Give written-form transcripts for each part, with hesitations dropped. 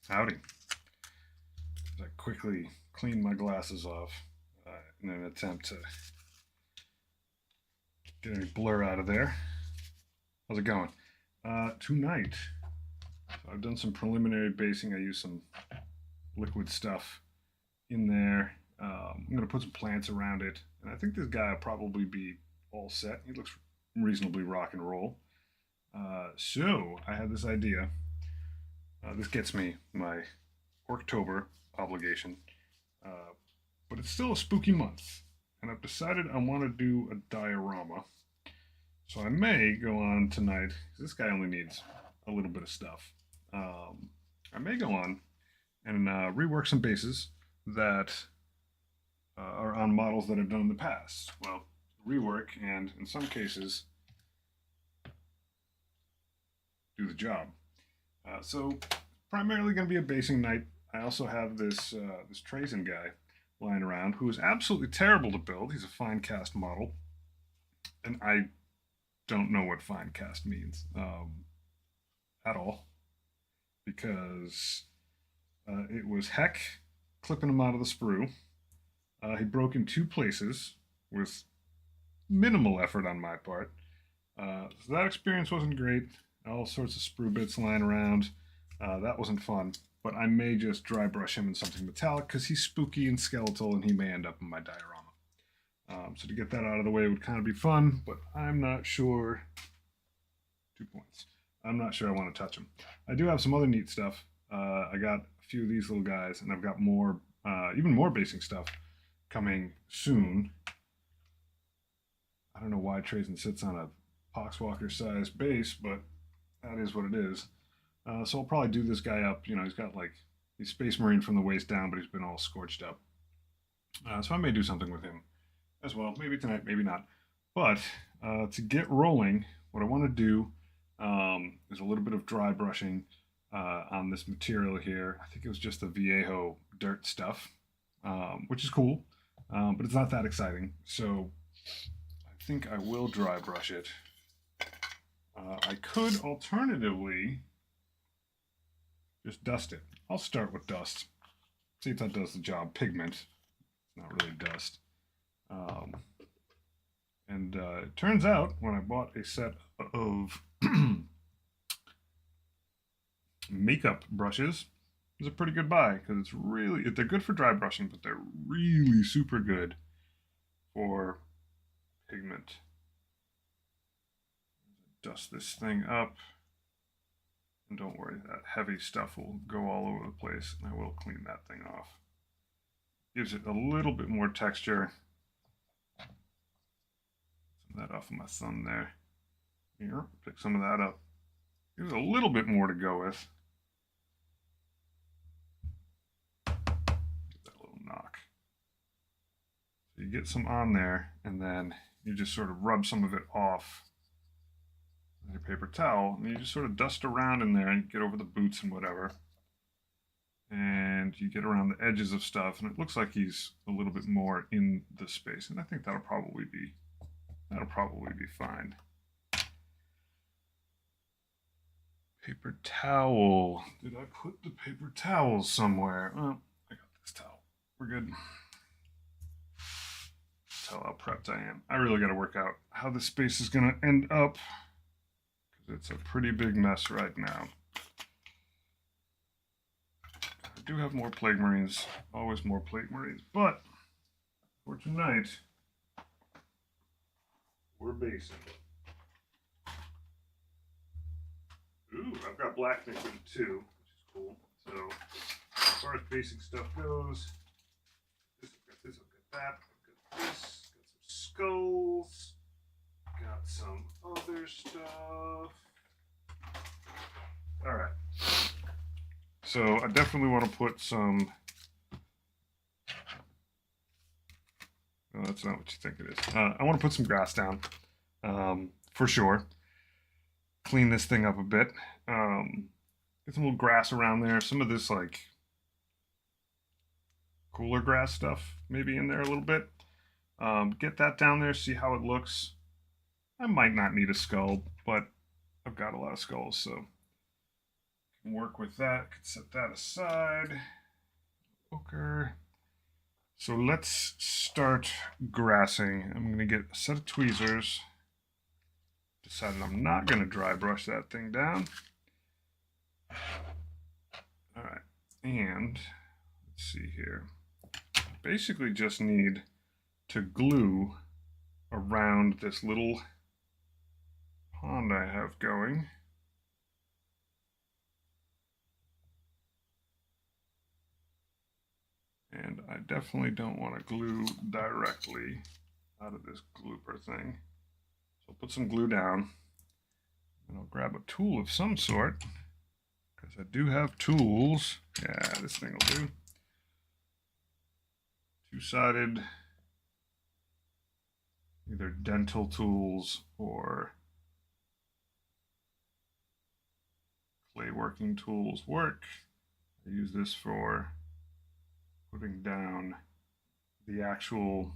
Howdy. I quickly cleaned my glasses off in an attempt to get any blur out of there. How's it going? Tonight, so I've done some preliminary basing. I used some liquid stuff in there. I'm going to put some plants around it, and I think this guy will probably be all set. He looks reasonably rock and roll. So I had this idea. This gets me my Orktober obligation, uh, but it's still a spooky month, and I've decided I want to do a diorama. So I may go on tonight, 'cause this guy only needs a little bit of stuff. I may go on and rework some bases that are on models that I've done in the past. Well, rework and in some cases do the job. So primarily going to be a basing night. I also have this Trazen guy lying around who is absolutely terrible to build. He's a fine cast model, and I don't know what fine cast means at all, because it was heck clipping him out of the sprue. He broke in two places with minimal effort on my part. So that experience wasn't great. All sorts of sprue bits lying around. That wasn't fun. But I may just dry brush him in something metallic because he's spooky and skeletal and he may end up in my diorama. So to get that out of the way would kind of be fun, but I'm not sure. 2 points. I'm not sure I want to touch him. I do have some other neat stuff. I got a few of these little guys, and I've got more, even more basing stuff coming soon. I don't know why Trazen sits on a Poxwalker sized base, but that is what it is. So I'll probably do this guy up. You know, he's got like, he's Space Marine from the waist down, but he's been all scorched up. So I may do something with him as well. Maybe tonight, maybe not. But to get rolling, what I want to do is a little bit of dry brushing on this material here. I think it was just the Viejo dirt stuff, which is cool, but it's not that exciting. So I think I will dry brush it. I could alternatively just dust it. I'll start with dust. See if that does the job. Pigment. It's not really dust. And it turns out when I bought a set of makeup brushes, it was a pretty good buy because it's really, they're good for dry brushing, but they're really super good for pigment. Dust this thing up. And don't worry, that heavy stuff will go all over the place, and I will clean that thing off. Gives it a little bit more texture. Some of that off of my thumb there. Here, pick some of that up. Gives a little bit more to go with. Give that a little knock. So you get some on there, and then you just sort of rub some of it off your paper towel, and you just sort of dust around in there and get over the boots and whatever, and you get around the edges of stuff, and it looks like he's a little bit more in the space, and I think that'll probably be fine. Paper towel. Did I put the paper towels somewhere? Oh, I got this towel. We're good. That's how prepped I am. I really got to work out how this space is going to end up. It's a pretty big mess right now. I do have more Plague Marines, always more Plague Marines, but for tonight, we're basing. Ooh, I've got black liquid too, which is cool. So, as far as basing stuff goes, I've got this, I've got that, I've got this, got some skulls. Got some other stuff. All right. So I definitely want to put some. Oh, that's not what you think it is. I want to put some grass down, for sure. Clean this thing up a bit. Get some little grass around there. Some of this like cooler grass stuff maybe in there a little bit. Get that down there. See how it looks. I might not need a skull, but I've got a lot of skulls, so work with that. Could set that aside. Poker. So let's start grassing. I'm going to get a set of tweezers. Decided I'm not going to dry brush that thing down. All right, and let's see here. Basically just need to glue around this little pond I have going. And I definitely don't want to glue directly out of this glooper thing. So I'll put some glue down, and I'll grab a tool of some sort, because I do have tools. Yeah, this thing will do. Two-sided, either dental tools or clay working tools work. I use this for putting down the actual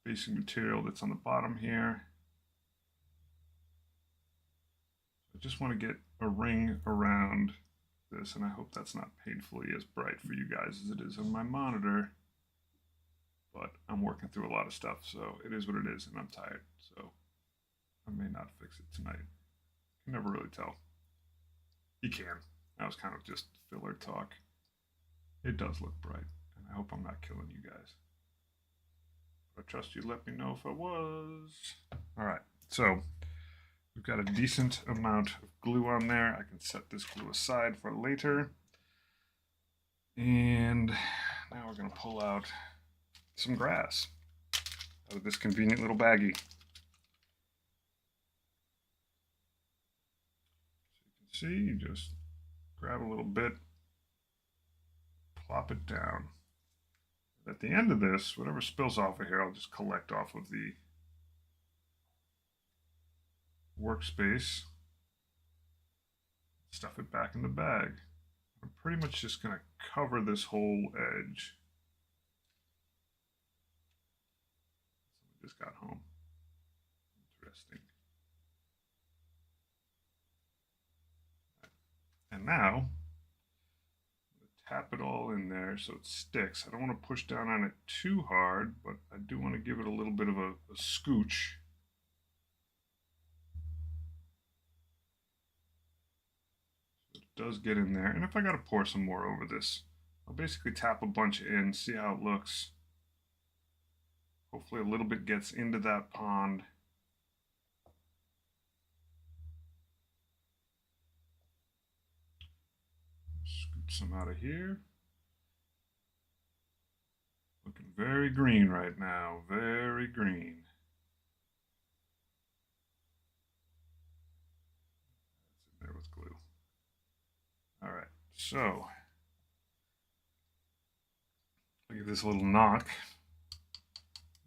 basic material that's on the bottom here. I just want to get a ring around this, and I hope that's not painfully as bright for you guys as it is on my monitor. But I'm working through a lot of stuff, so it is what it is, and I'm tired, so I may not fix it tonight. You can never really tell. You can. That was kind of just filler talk. It does look bright, and I hope I'm not killing you guys. But I trust you let me know if I was. All right, so we've got a decent amount of glue on there. I can set this glue aside for later. And now we're going to pull out some grass out of this convenient little baggie. So you can see, you just grab a little bit, plop it down. At the end of this, whatever spills off of here, I'll just collect off of the workspace, stuff it back in the bag. I'm pretty much just going to cover this whole edge. Someone just got home. Interesting. And now, tap it all in there so it sticks. I don't want to push down on it too hard, but I do want to give it a little bit of a scooch. So it does get in there. And if I got to pour some more over this, I'll basically tap a bunch in, see how it looks. Hopefully a little bit gets into that pond. Scoot some out of here. Looking very green right now, very green. That's in there with glue. All right, so I'll give this a little knock.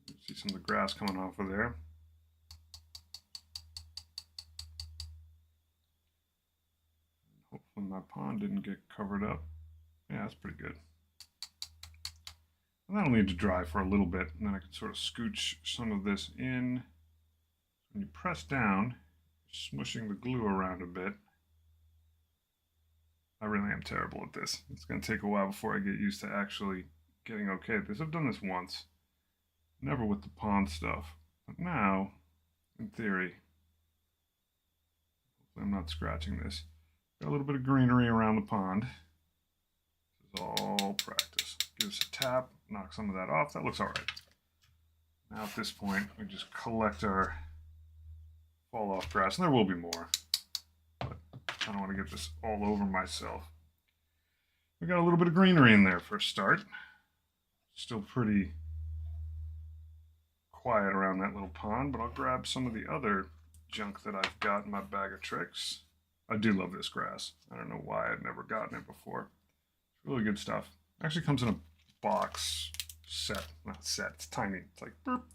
You see some of the grass coming off of there. Hopefully my pond didn't get covered up. Yeah, that's pretty good. And that'll need to dry for a little bit, and then I can sort of scooch some of this in. When you press down, you're smushing the glue around a bit. I really am terrible at this. It's going to take a while before I get used to actually getting okay at this. I've done this once. Never with the pond stuff. But now, in theory, I'm not scratching this. Got a little bit of greenery around the pond. This is all practice. Give us a tap, knock some of that off. That looks all right. Now at this point, we just collect our fall off grass, and there will be more. But I don't want to get this all over myself. We got a little bit of greenery in there for a start. Still pretty quiet around that little pond, but I'll grab some of the other junk that I've got in my bag of tricks. I do love this grass. I don't know why I've never gotten it before. It's really good stuff. It actually comes in a box set, not set, it's tiny. It's like burp,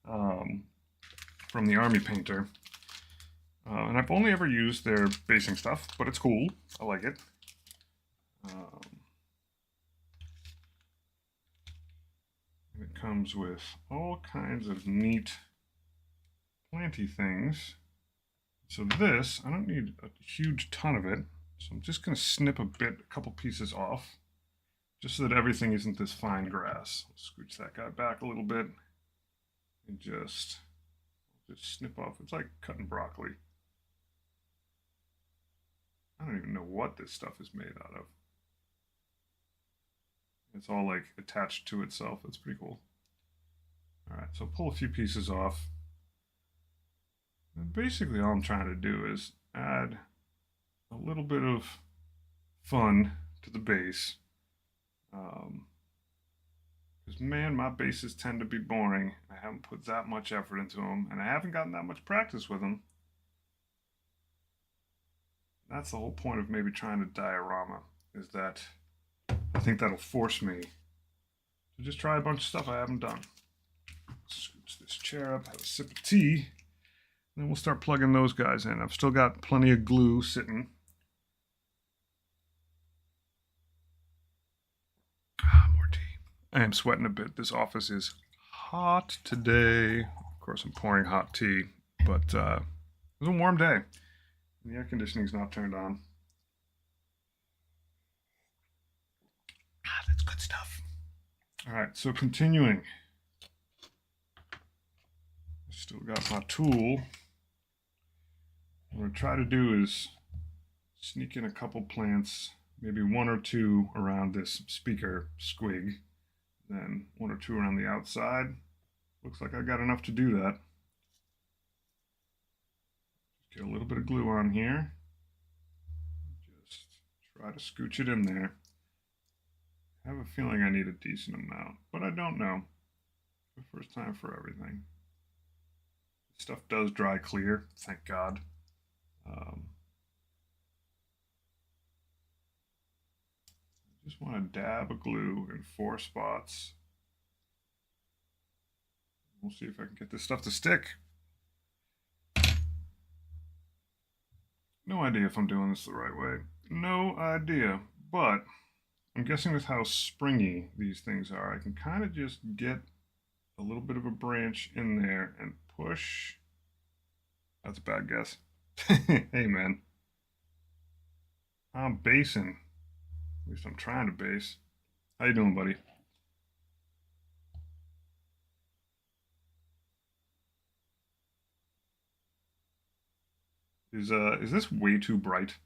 from the Army Painter. And I've only ever used their basing stuff, but it's cool. I like it. And it comes with all kinds of neat planty things. So this, I don't need a huge ton of it. So I'm just going to snip a couple pieces off, just so that everything isn't this fine grass. Scooch that guy back a little bit and just snip off. It's like cutting broccoli. I don't even know what this stuff is made out of. It's all like attached to itself. That's pretty cool. All right, so pull a few pieces off. And basically all I'm trying to do is add a little bit of fun to the base. Because man, my bases tend to be boring. I haven't put that much effort into them, and I haven't gotten that much practice with them. That's the whole point of maybe trying to diorama, is that I think that'll force me to just try a bunch of stuff I haven't done. Scooch this chair up, have a sip of tea, and then we'll start plugging those guys in. I've still got plenty of glue sitting. More tea. I am sweating a bit. This office is hot today. Of course, I'm pouring hot tea, but it was a warm day. The air conditioning's not turned on. That's good stuff. All right, so continuing. Still got my tool. What I'm try to do is sneak in a couple plants, maybe one or two around this speaker squig, then one or two around the outside. Looks like I got enough to do that. Get a little bit of glue on here. Just try to scooch it in there. I have a feeling I need a decent amount, but I don't know. The first time for everything. This stuff does dry clear, thank God. I just want to dab of glue in 4 spots. We'll see if I can get this stuff to stick. No idea if I'm doing this the right way. No idea. But I'm guessing with how springy these things are, I can kind of just get a little bit of a branch in there and push. That's a bad guess. Hey, man. I'm basing. At least I'm trying to base. How you doing, buddy? Is this way too bright?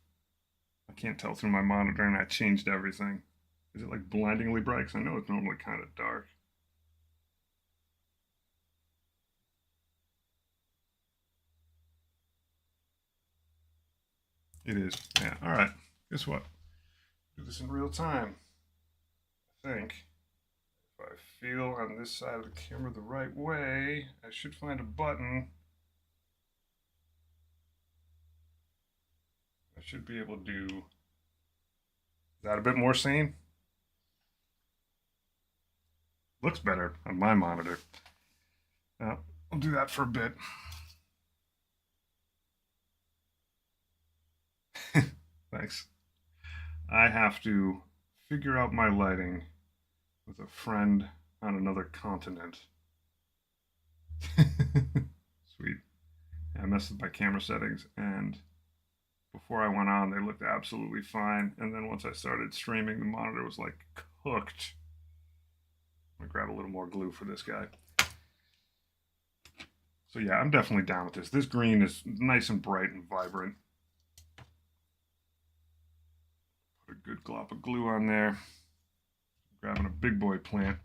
I can't tell through my monitor, and I changed everything. Is it like blindingly bright? Because I know it's normally kind of dark. It is. Yeah. All right. Guess what? Do this in real time. I think if I feel on this side of the camera the right way, I should find a button. I should be able to do. Is that a bit more sane? Looks better on my monitor. I'll do that for a bit. Thanks. I have to figure out my lighting with a friend on another continent. Sweet. I messed with my camera settings, and before I went on, they looked absolutely fine. And then once I started streaming, the monitor was like cooked. I'm gonna grab a little more glue for this guy. So yeah, I'm definitely down with this. This green is nice and bright and vibrant. Put a good glop of glue on there. Grabbing a big boy plant.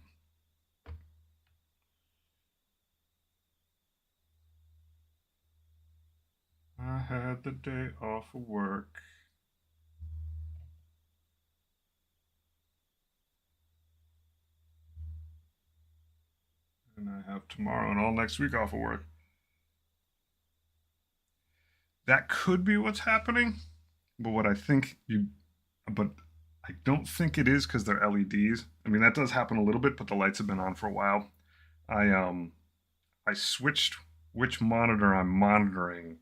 I had the day off of work. And I have tomorrow and all next week off of work. That could be what's happening, but what I think but I don't think it is because they're LEDs. I mean, that does happen a little bit, but the lights have been on for a while. I switched which monitor I'm monitoring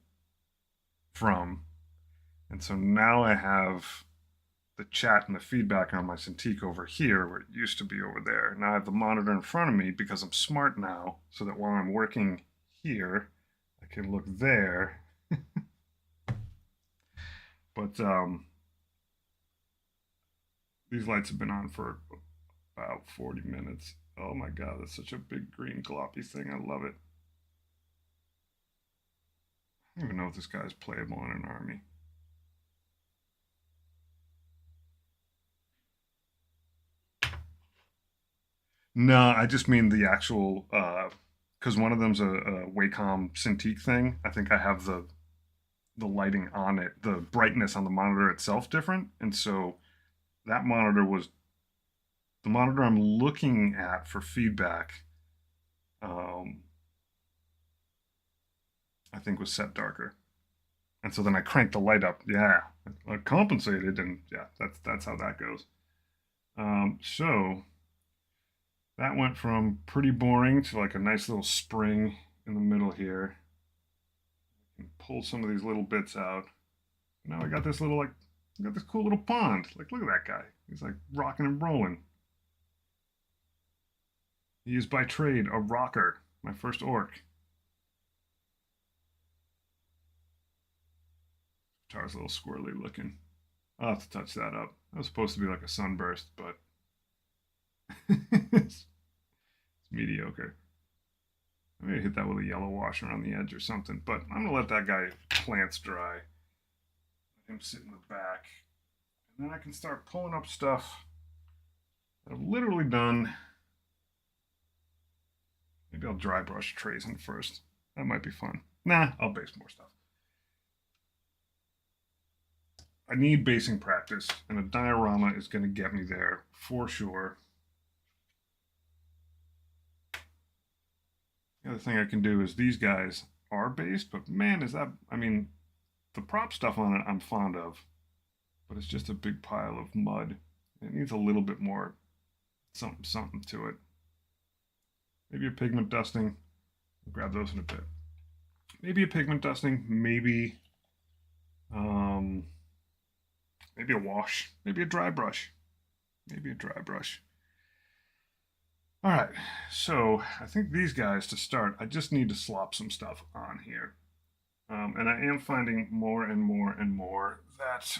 from, and so now I have the chat and the feedback on my Cintiq over here where it used to be over there. Now I have the monitor in front of me because I'm smart now, so that while I'm working here, I can look there But these lights have been on for about 40 minutes. Oh my god, that's such a big green gloppy thing. I love it. I don't even know if this guy's playable in an army. No, I just mean the actual, because one of them's a Wacom Cintiq thing. I think I have the lighting on it, the brightness on the monitor itself different, and so that monitor was the monitor I'm looking at for feedback. Um, I think was set darker, and so then I cranked the light up. Yeah, I compensated, and yeah, that's how that goes. So that went from pretty boring to like a nice little spring in the middle here. And pull some of these little bits out. Now I got this little like, I got this cool little pond. Like, look at that guy. He's like rocking and rolling. He is by trade a rocker. My first orc. Guitar's a little squirrely looking. I'll have to touch that up. That was supposed to be like a sunburst, but it's mediocre. I'm gonna hit that with a yellow wash around the edge or something, but I'm gonna let that guy plants dry. Let him sit in the back. And then I can start pulling up stuff that I've literally done. Maybe I'll dry brush tracing first. That might be fun. Nah, I'll base more stuff. I need basing practice, and a diorama is going to get me there for sure. The other thing I can do is these guys are based, but man, is that, I mean, the prop stuff on it I'm fond of, but it's just a big pile of mud. It needs a little bit more something to it. Maybe a pigment dusting. I'll grab those in a bit. Maybe a pigment dusting, maybe maybe a wash, maybe a dry brush. Maybe a dry brush. All right, so I think these guys to start, I just need to slop some stuff on here. And I am finding more and more and more that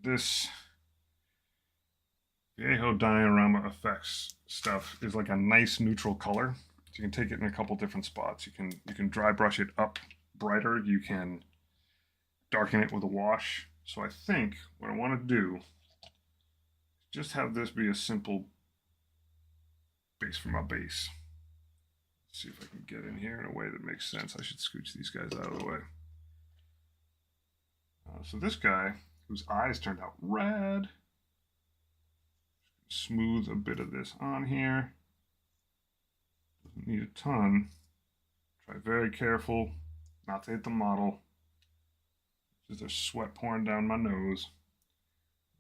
this Viejo diorama effects stuff is like a nice neutral color. So you can take it in a couple different spots. You can dry brush it up brighter. You can darken it with a wash. So I think what I want to do is just have this be a simple base for my base. Let's see if I can get in here in a way that makes sense. I should scooch these guys out of the way. So this guy, whose eyes turned out red, smooth a bit of this on here. Doesn't need a ton. Try very careful not to hit the model. Because there's sweat pouring down my nose.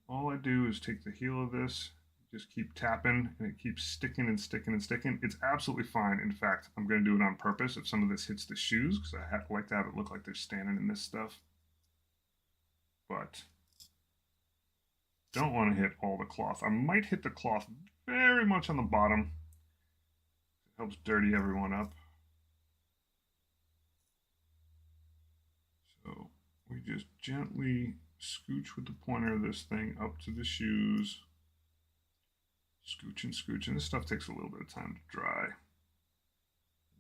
All I do is take the heel of this, just keep tapping, and it keeps sticking and sticking and sticking. It's absolutely fine. In fact, I'm going to do it on purpose if some of this hits the shoes, because I like to have it look like they're standing in this stuff. But don't want to hit all the cloth. I might hit the cloth very much on the bottom. It helps dirty everyone up. So we just gently scooch with the pointer of this thing up to the shoes. Scooch and scooch, and this stuff takes a little bit of time to dry.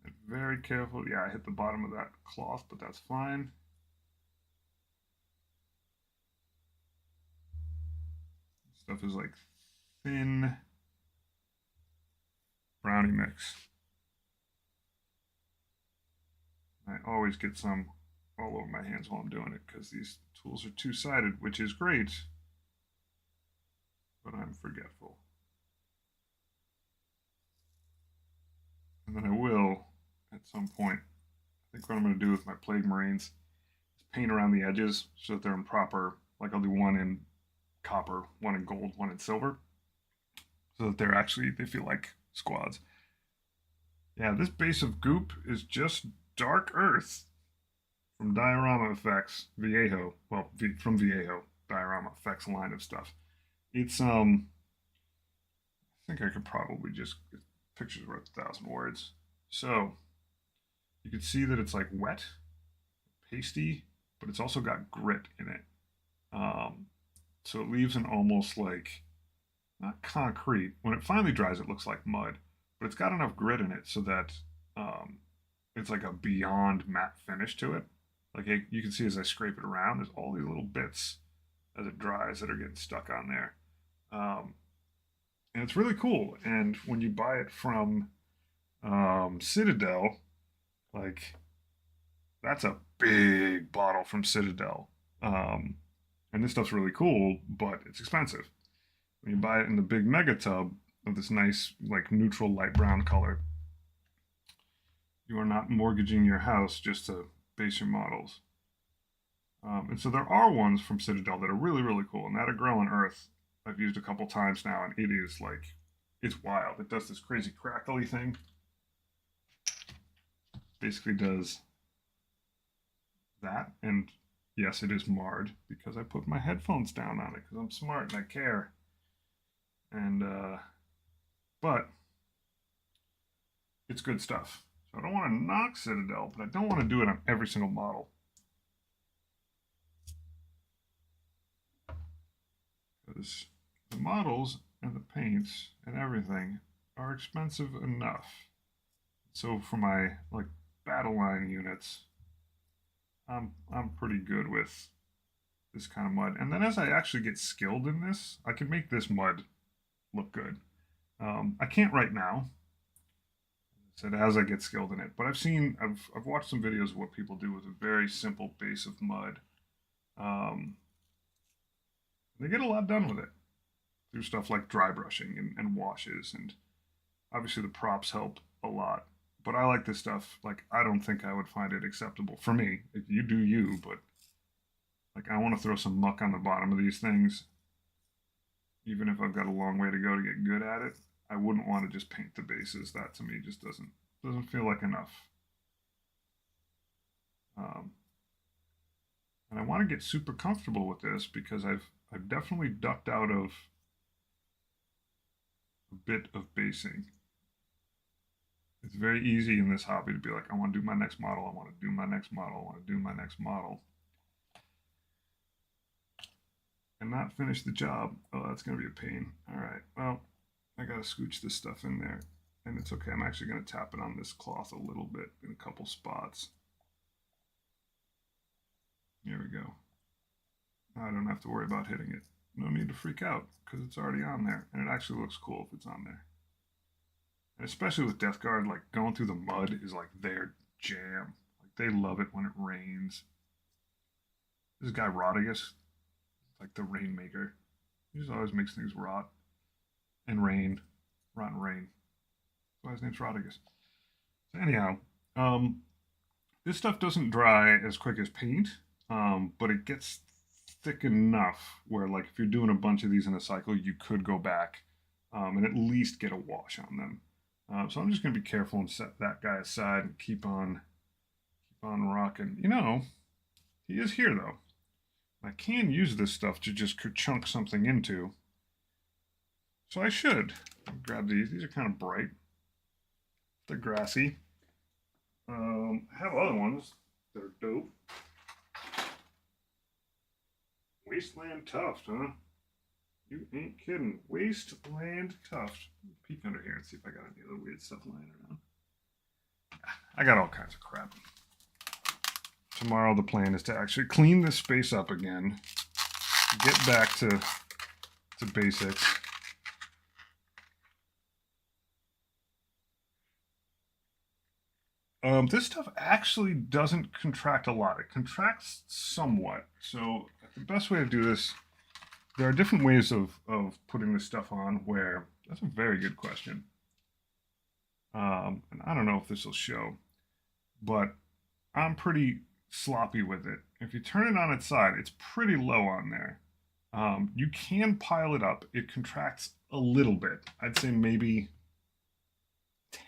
And very careful. Yeah, I hit the bottom of that cloth, but that's fine. This stuff is like thin brownie mix. I always get some all over my hands while I'm doing it because these tools are two-sided, which is great, but I'm forgetful. And then I will, at some point, I think what I'm going to do with my Plague Marines is paint around the edges so that they're in proper, like I'll do one in copper, one in gold, one in silver, so that they're actually, they feel like squads. Yeah, this base of goop is just dark earth from Diorama Effects Viejo. Well, from Viejo Diorama Effects line of stuff. It's I think I could probably just pictures worth 1,000 words. So you can see that it's like wet, pasty, but it's also got grit in it. So it leaves an almost like, not concrete. When it finally dries, it looks like mud, but it's got enough grit in it so that it's like a beyond matte finish to it. Like you can see as I scrape it around, there's all these little bits as it dries that are getting stuck on there. And it's really cool. And when you buy it from Citadel, like that's a big bottle from Citadel. And this stuff's really cool, but it's expensive. When you buy it in the big mega tub of this nice, like neutral light brown color, you are not mortgaging your house just to base your models. And so there are ones from Citadel that are really, really cool. And that of Grow on Earth, I've used a couple times now, and it is like, it's wild. It does this crazy crackly thing. Basically does that. And yes, it is marred because I put my headphones down on it because I'm smart and I care. And, but it's good stuff. So I don't want to knock Citadel, but I don't want to do it on every single model. Because the models and the paints and everything are expensive enough. So for my like battle line units, I'm pretty good with this kind of mud. And then as I actually get skilled in this, I can make this mud look good. I can't right now. I said as I get skilled in it, but I've watched some videos of what people do with a very simple base of mud. They get a lot done with it through stuff like dry brushing and washes, and obviously the props help a lot. But I like this stuff. Like, I don't think I would find it acceptable for me. If you do you, but like I want to throw some muck on the bottom of these things, even if I've got a long way to go to get good at it. I wouldn't want to just paint the bases. That to me just doesn't feel like enough. And I want to get super comfortable with this because I've definitely ducked out of a bit of basing. It's very easy in this hobby to be like, I want to do my next model, I want to do my next model, I want to do my next model, and not finish the job. Oh, that's going to be a pain. All right, well, I got to scooch this stuff in there, and it's okay. I'm actually going to tap it on this cloth a little bit in a couple spots. Here we go. I don't have to worry about hitting it. No need to freak out because it's already on there, and it actually looks cool if it's on there. And especially with Death Guard, like going through the mud is like their jam. Like they love it when it rains. This guy Rodigus, like the rainmaker, he just always makes things rot and rain, rot and rain. That's why his name's Rodigus. So anyhow, this stuff doesn't dry as quick as paint, but it gets thick enough where, like, if you're doing a bunch of these in a cycle, you could go back and at least get a wash on them. So I'm just going to be careful and set that guy aside and keep on rocking. You know, he is here though. I can use this stuff to just chunk something into. So I should grab these. These are kind of bright. They're grassy. I have other ones that are dope. Wasteland Tuft, huh? You ain't kidding. Wasteland Tuft. Peek under here and see if I got any other weird stuff lying around. I got all kinds of crap. Tomorrow the plan is to actually clean this space up again. Get back to basics. This stuff actually doesn't contract a lot. It contracts somewhat. So the best way to do this, there are different ways of putting this stuff on where, that's a very good question. And I don't know if this will show, but I'm pretty sloppy with it. If you turn it on its side, it's pretty low on there. You can pile it up. It contracts a little bit. I'd say maybe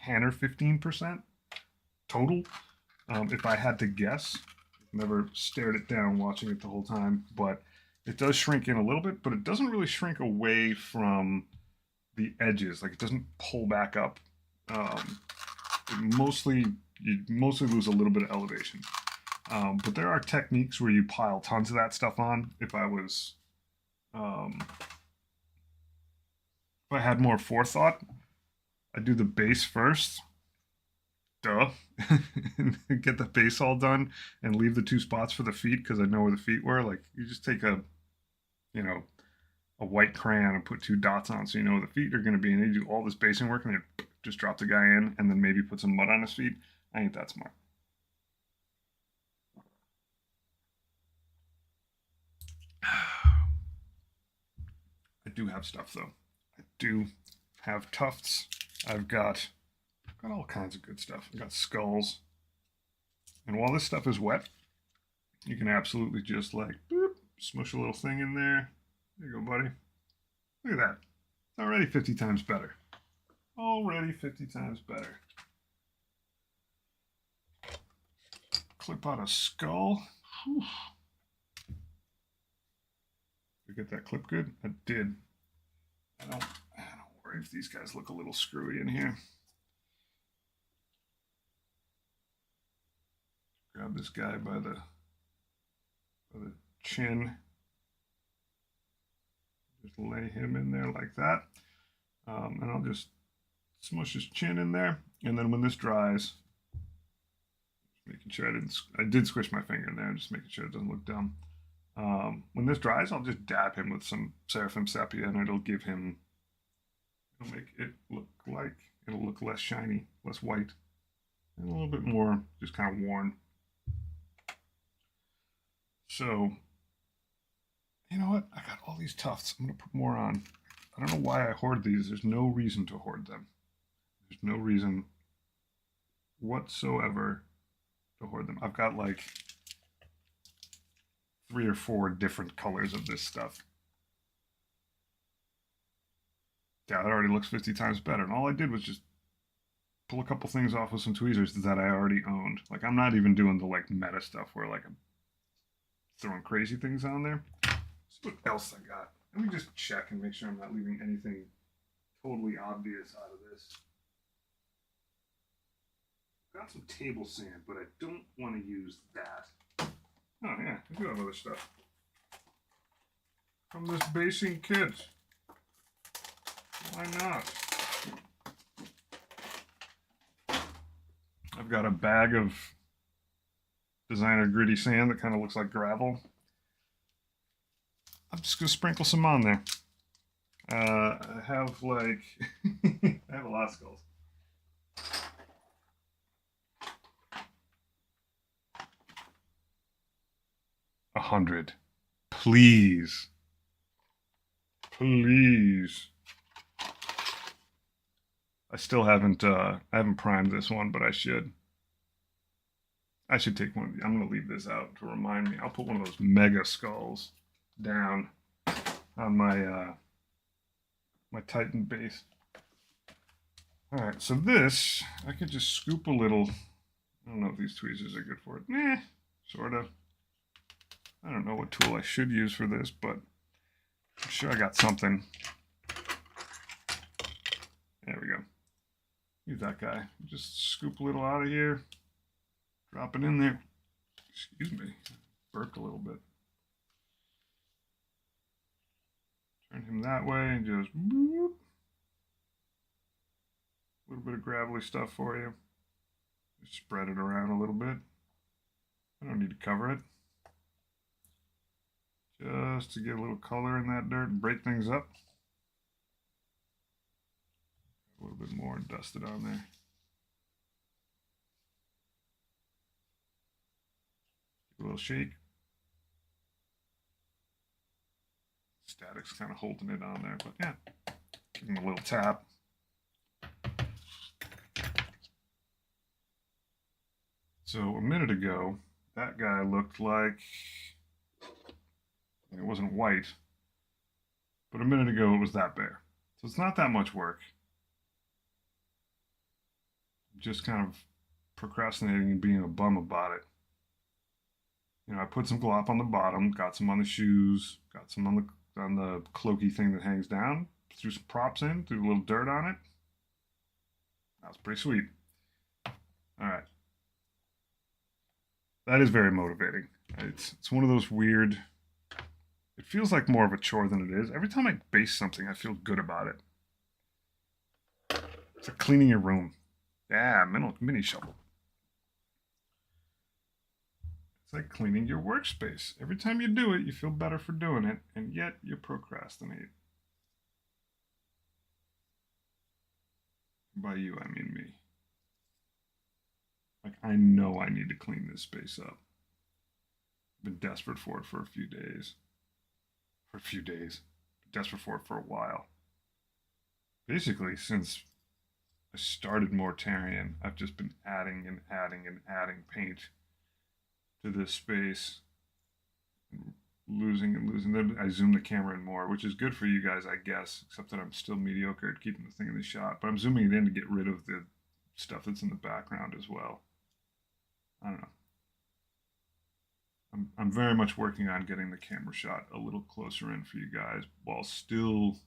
10 or 15% total. If I had to guess, never stared it down watching it the whole time, but it does shrink in a little bit, but it doesn't really shrink away from the edges. Like, it doesn't pull back up. You mostly lose a little bit of elevation. But there are techniques where you pile tons of that stuff on. If I had more forethought, I'd do the base first. Duh. And get the base all done and leave the 2 spots for the feet because I know where the feet were. Like you just take you know, a white crayon and put 2 dots on so you know where the feet are going to be, and then you do all this basing work and then just drop the guy in and then maybe put some mud on his feet. I ain't that smart. I do have stuff though. I do have tufts. I've got all kinds of good stuff. I've got skulls. And while this stuff is wet, you can absolutely just like boop, smush a little thing in there. There you go, buddy. Look at that. It's already 50 times better. Already 50 times better. Clip out a skull. Whew. Did I get that clip good? I did. I don't worry if these guys look a little screwy in here. Grab this guy by the chin. Just lay him in there like that. And I'll just smush his chin in there. And then when this dries, making sure I did squish my finger in there, just making sure it doesn't look dumb. When this dries, I'll just dab him with some Seraphim Sepia, and it'll make it look less shiny, less white, and a little bit more just kind of worn. So, you know what? I got all these tufts. I'm going to put more on. I don't know why I hoard these. There's no reason to hoard them. There's no reason whatsoever to hoard them. I've got like 3 or 4 different colors of this stuff. Yeah, it already looks 50 times better. And all I did was just pull a couple things off with some tweezers that I already owned. Like, I'm not even doing the like meta stuff where like I'm throwing crazy things on there. So what else I got? Let me just check and make sure I'm not leaving anything totally obvious out of this. Got some table sand, but I don't want to use that. Oh yeah, I do have other stuff. From this basing kit. Why not? I've got a bag of designer gritty sand that kind of looks like gravel. I'm just gonna sprinkle some on there. I have like I have a lot of skulls. A 100. Please. Please. I still haven't I haven't primed this one, but I should. I should take one of these. I'm gonna leave this out to remind me. I'll put one of those mega skulls down on my my Titan base. Alright, so this I could just scoop a little. I don't know if these tweezers are good for it. Sorta. I don't know what tool I should use for this, but I'm sure I got something. There we go. Use that guy. Just scoop a little out of here. Drop it in there. Excuse me. Burped a little bit. Turn him that way and just boop. A little bit of gravelly stuff for you. Just spread it around a little bit. I don't need to cover it. Just to get a little color in that dirt and break things up. A little bit more and dust it on there. Give it a little shake. Static's kind of holding it on there, but yeah. Give him a little tap. So a minute ago, that guy looked like it wasn't white, but a minute ago it was that bare. So it's not that much work. Just kind of procrastinating and being a bum about it. You know, I put some glop on the bottom, got some on the shoes, got some on the cloaky thing that hangs down, threw some props in, threw a little dirt on it. That was pretty sweet. All right. That is very motivating. It's one of those weird. It feels like more of a chore than it is. Every time I base something, I feel good about it. It's like cleaning your room. Yeah, mini shovel. It's like cleaning your workspace. Every time you do it, you feel better for doing it, and yet you procrastinate. By you, I mean me. Like, I know I need to clean this space up. I've been desperate for it for a few days. For a few days. Desperate for it for a while. Basically, since I started Mortarian, I've just been adding and adding and adding paint to this space. Losing and losing. Then I zoom the camera in more, which is good for you guys, I guess, except that I'm still mediocre at keeping the thing in the shot. But I'm zooming it in to get rid of the stuff that's in the background as well. I don't know. I'm very much working on getting the camera shot a little closer in for you guys while still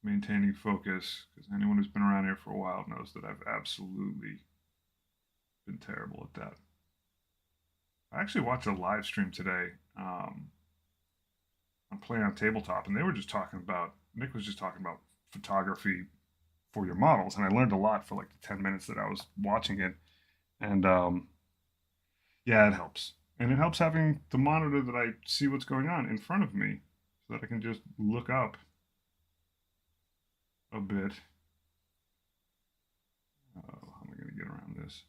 maintaining focus, because anyone who's been around here for a while knows that I've absolutely been terrible at that. I actually watched a live stream today. I'm playing on tabletop, and they were just talking about, Nick was just talking about photography for your models, and I learned a lot for like the 10 minutes that I was watching it. And yeah, it helps. And it helps having the monitor that I see what's going on in front of me so that I can just look up a bit. How am I going to get around this?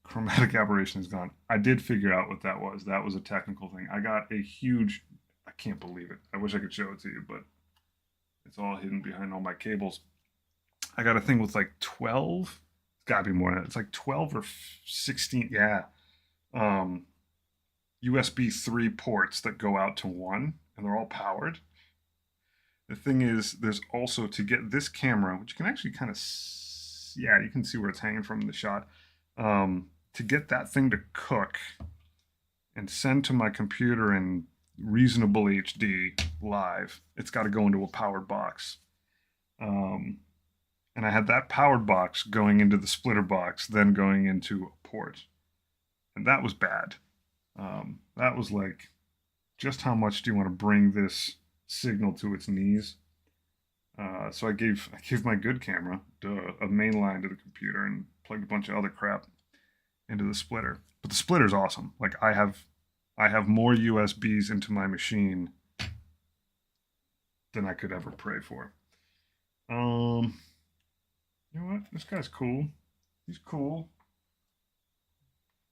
Chromatic aberration is gone. I did figure out what that was. That was a technical thing. I got a huge, I can't believe it. I wish I could show it to you, but it's all hidden behind all my cables. I got a thing with like 12, it's got to be more than that. It's like 12 or 16, yeah. USB 3 ports that go out to 1, and they're all powered. The thing is, there's also, to get this camera, which you can actually kind of, yeah, you can see where it's hanging from in the shot. To get that thing to cook and send to my computer in reasonable HD live, it's got to go into a powered box. And I had that powered box going into the splitter box, then going into a port. And that was bad. That was like, just how much do you want to bring this signal to its knees? So I gave my good camera a main line to the computer and plugged a bunch of other crap into the splitter. But the splitter's awesome. Like, I have more USBs into my machine than I could ever pray for. You know what? This guy's cool. He's cool.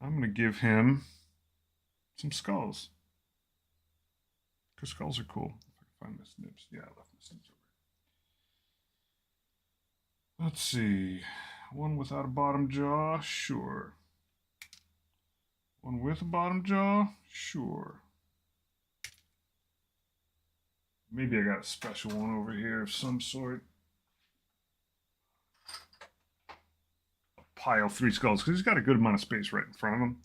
I'm gonna give him some skulls. Because skulls are cool. If I can find my snips. Yeah, I left my snips over. Let's see. One without a bottom jaw? Sure. One with a bottom jaw? Sure. Maybe I got a special one over here of some sort. I'll pile 3 skulls, because he's got a good amount of space right in front of him.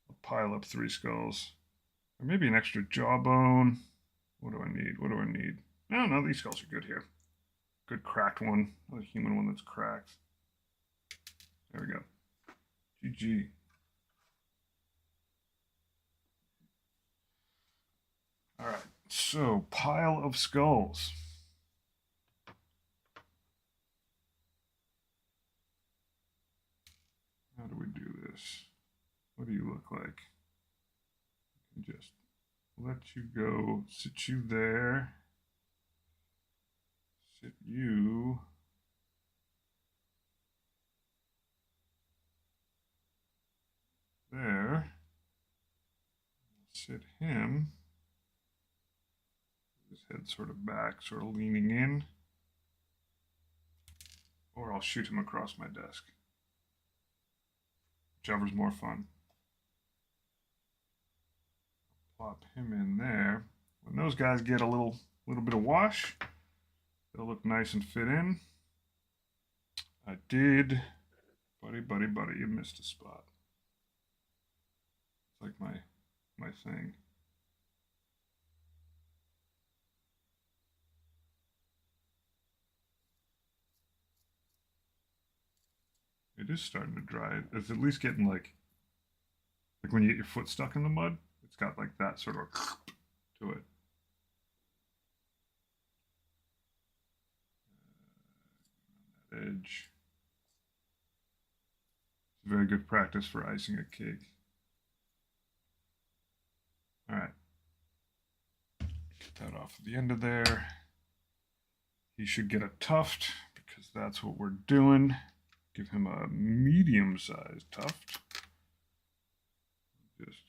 I'll pile up 3 skulls. Or maybe an extra jawbone. What do I need? What do I need? No, these skulls are good here. Good cracked one. Another human one that's cracked. There we go. GG. All right, so pile of skulls. How do we do this? What do you look like? I can just let you go, sit you there, sit you there, sit him, his head sort of back, sort of leaning in, or I'll shoot him across my desk. Whichever's more fun. Plop him in there. When those guys get a little bit of wash, they'll look nice and fit in. I did. Buddy, you missed a spot. It's like my thing. it is starting to dry. It's at least getting like when you get your foot stuck in the mud, it's got like that sort of to it. Edge. It's very good practice for icing a cake. All right. Get that off at the end of there. He should get a tuft because that's what we're doing. Give him a medium-sized tuft. Just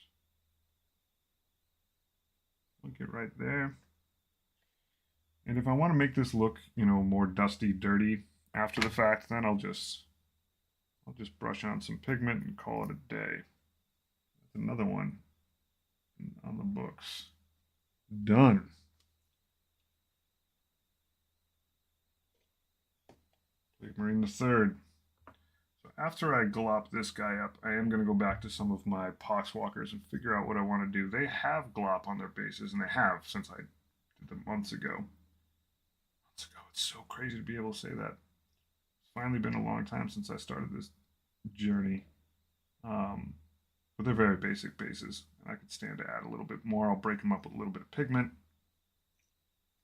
look it right there. And if I want to make this look, you know, more dusty, dirty after the fact, then I'll just brush on some pigment and call it a day. That's another one on the books. Done. Marine the Third. So after I glop this guy up, I am going to go back to some of my poxwalkers and figure out what I want to do. They have glop on their bases, and they have since I did them months ago. It's so crazy to be able to say that. It's finally been a long time since I started this journey. But they're very basic bases. I could stand to add a little bit more. I'll break them up with a little bit of pigment.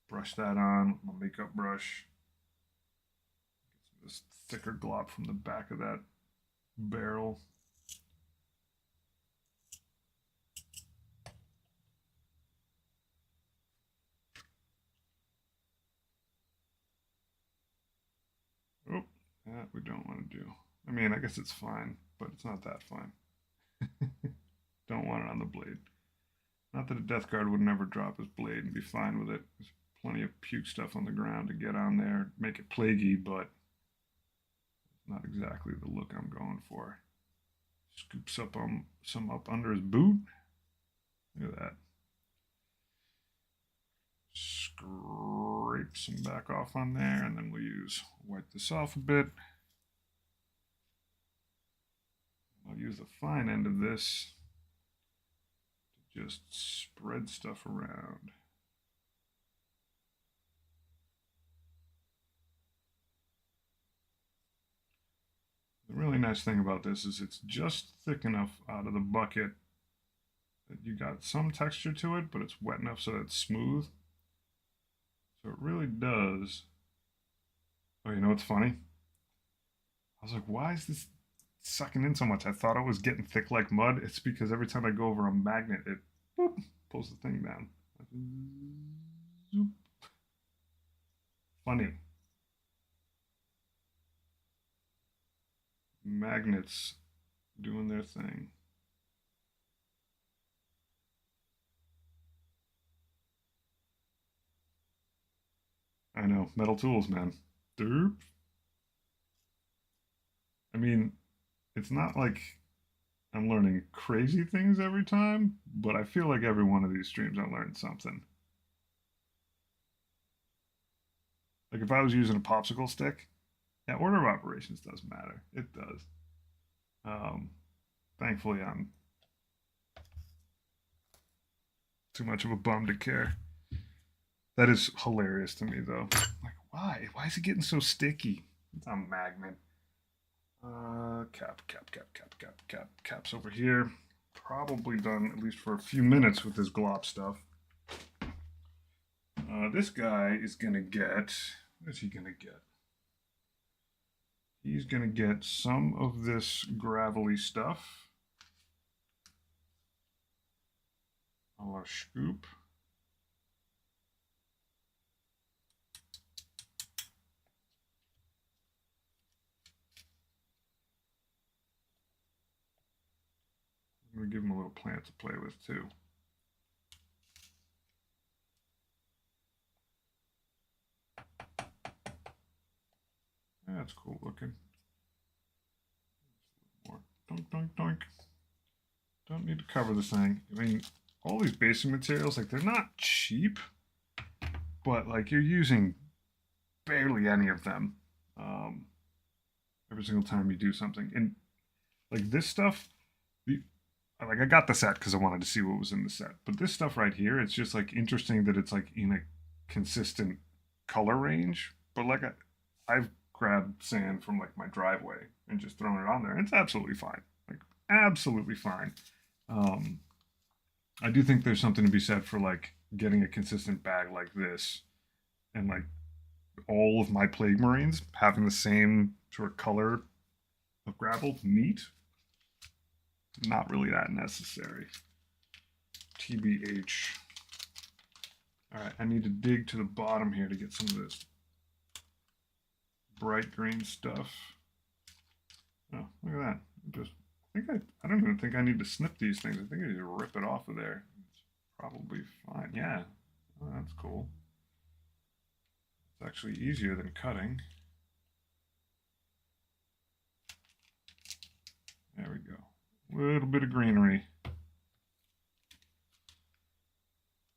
Brush that on with my makeup brush. Get some of this thicker glop from the back of that barrel. Oh, that we don't want to do. I mean, I guess it's fine, but it's not that fine. Don't want it on the blade. Not that a Death Guard would never drop his blade and be fine with it. There's plenty of puke stuff on the ground to get on there, make it plaguey, but not exactly the look I'm going for. Scoops up some up under his boot. Look at that. Scrape some back off on there, and then we'll wipe this off a bit. I'll use the fine end of this to just spread stuff around. The really nice thing about this is it's just thick enough out of the bucket that you got some texture to it, but it's wet enough so that it's smooth. So it really does. Oh, you know what's funny? I was like, why is this sucking in so much? I thought it was getting thick like mud. It's because every time I go over a magnet, it boop, pulls the thing down. Zoop. Funny. Magnets doing their thing. I know, metal tools, man. Derp. I mean, it's not like I'm learning crazy things every time, but I feel like every one of these streams I learned something. Like if I was using a popsicle stick, yeah, order of operations does matter. It does. Thankfully, I'm too much of a bum to care. That is hilarious to me, though. Like, why? Why is it getting so sticky? It's a magnet. Cap's over here. Probably done at least for a few minutes with this glop stuff. This guy is gonna get. What is he gonna get? He's gonna get some of this gravelly stuff. A la scoop. I'm going to give him a little plant to play with too. That's cool looking. More. Doink, doink, doink. Don't need to cover this thing. I mean, all these basic materials, like, they're not cheap, but like you're using barely any of them every single time you do something. And like this stuff, like I got the set because I wanted to see what was in the set, but this stuff right here, it's just like interesting that it's like in a consistent color range. But like I've grabbed sand from like my driveway and just thrown it on there. It's absolutely fine. Like absolutely fine. Um, I do think there's something to be said for like getting a consistent bag like this and like all of my plague marines having the same sort of color of gravel. Neat. Not really that necessary. TBH. All right, I need to dig to the bottom here to get some of this bright green stuff. Oh, look at that. I don't even think I need to snip these things. I think I need to rip it off of there. It's probably fine. Yeah, oh, that's cool. It's actually easier than cutting. There we go. A little bit of greenery.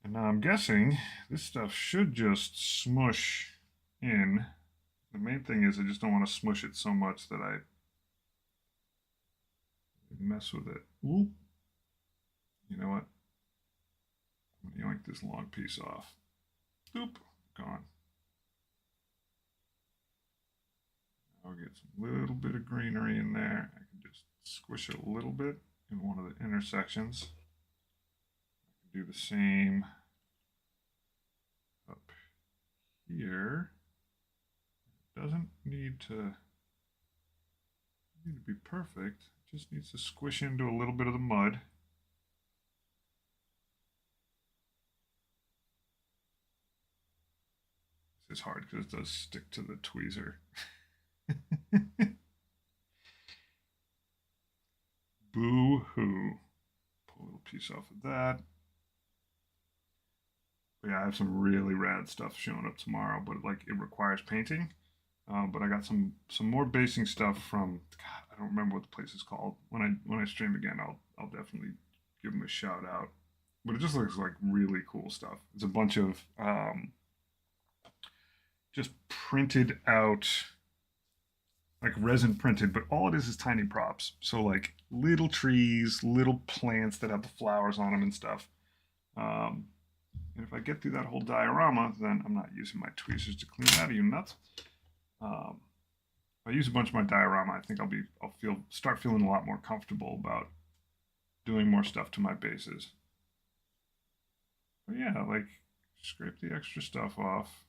And now I'm guessing this stuff should just smush in. The main thing is I just don't want to smush it so much that I mess with it. Ooh. You know what? I'm going to yoink this long piece off. Oop, gone. I'll get some little bit of greenery in there. I can just squish it a little bit in one of the intersections. I can do the same up here. It doesn't need to be perfect. It just needs to squish into a little bit of the mud. This is hard because it does stick to the tweezer. Boo-hoo. Pull a little piece off of that. But yeah, I have some really rad stuff showing up tomorrow, but like it requires painting. But I got some more basing stuff from, God, I don't remember what the place is called. When I stream again, I'll definitely give them a shout out. But it just looks like really cool stuff. It's a bunch of just printed out, like resin printed, but all it is tiny props. So like little trees, little plants that have the flowers on them and stuff. And if I get through that whole diorama, then I'm not using my tweezers to clean that. Are you nuts? If I use a bunch of my diorama, I think I'll start feeling a lot more comfortable about doing more stuff to my bases. But yeah, like scrape the extra stuff off.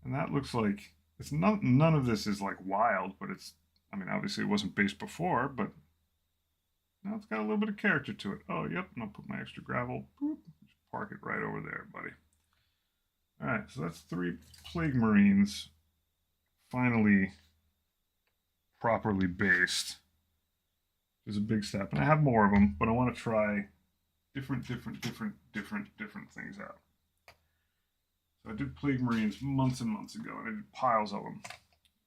And that looks like it's not, none of this is like wild, but it's, I mean, obviously it wasn't based before, but now it's got a little bit of character to it. Oh, yep, and I'll put my extra gravel, boop, just park it right over there, buddy. All right, so that's 3 plague marines finally properly based. It's a big step, and I have more of them, but I want to try different things out. So I did plague marines months and months ago, and I did piles of them.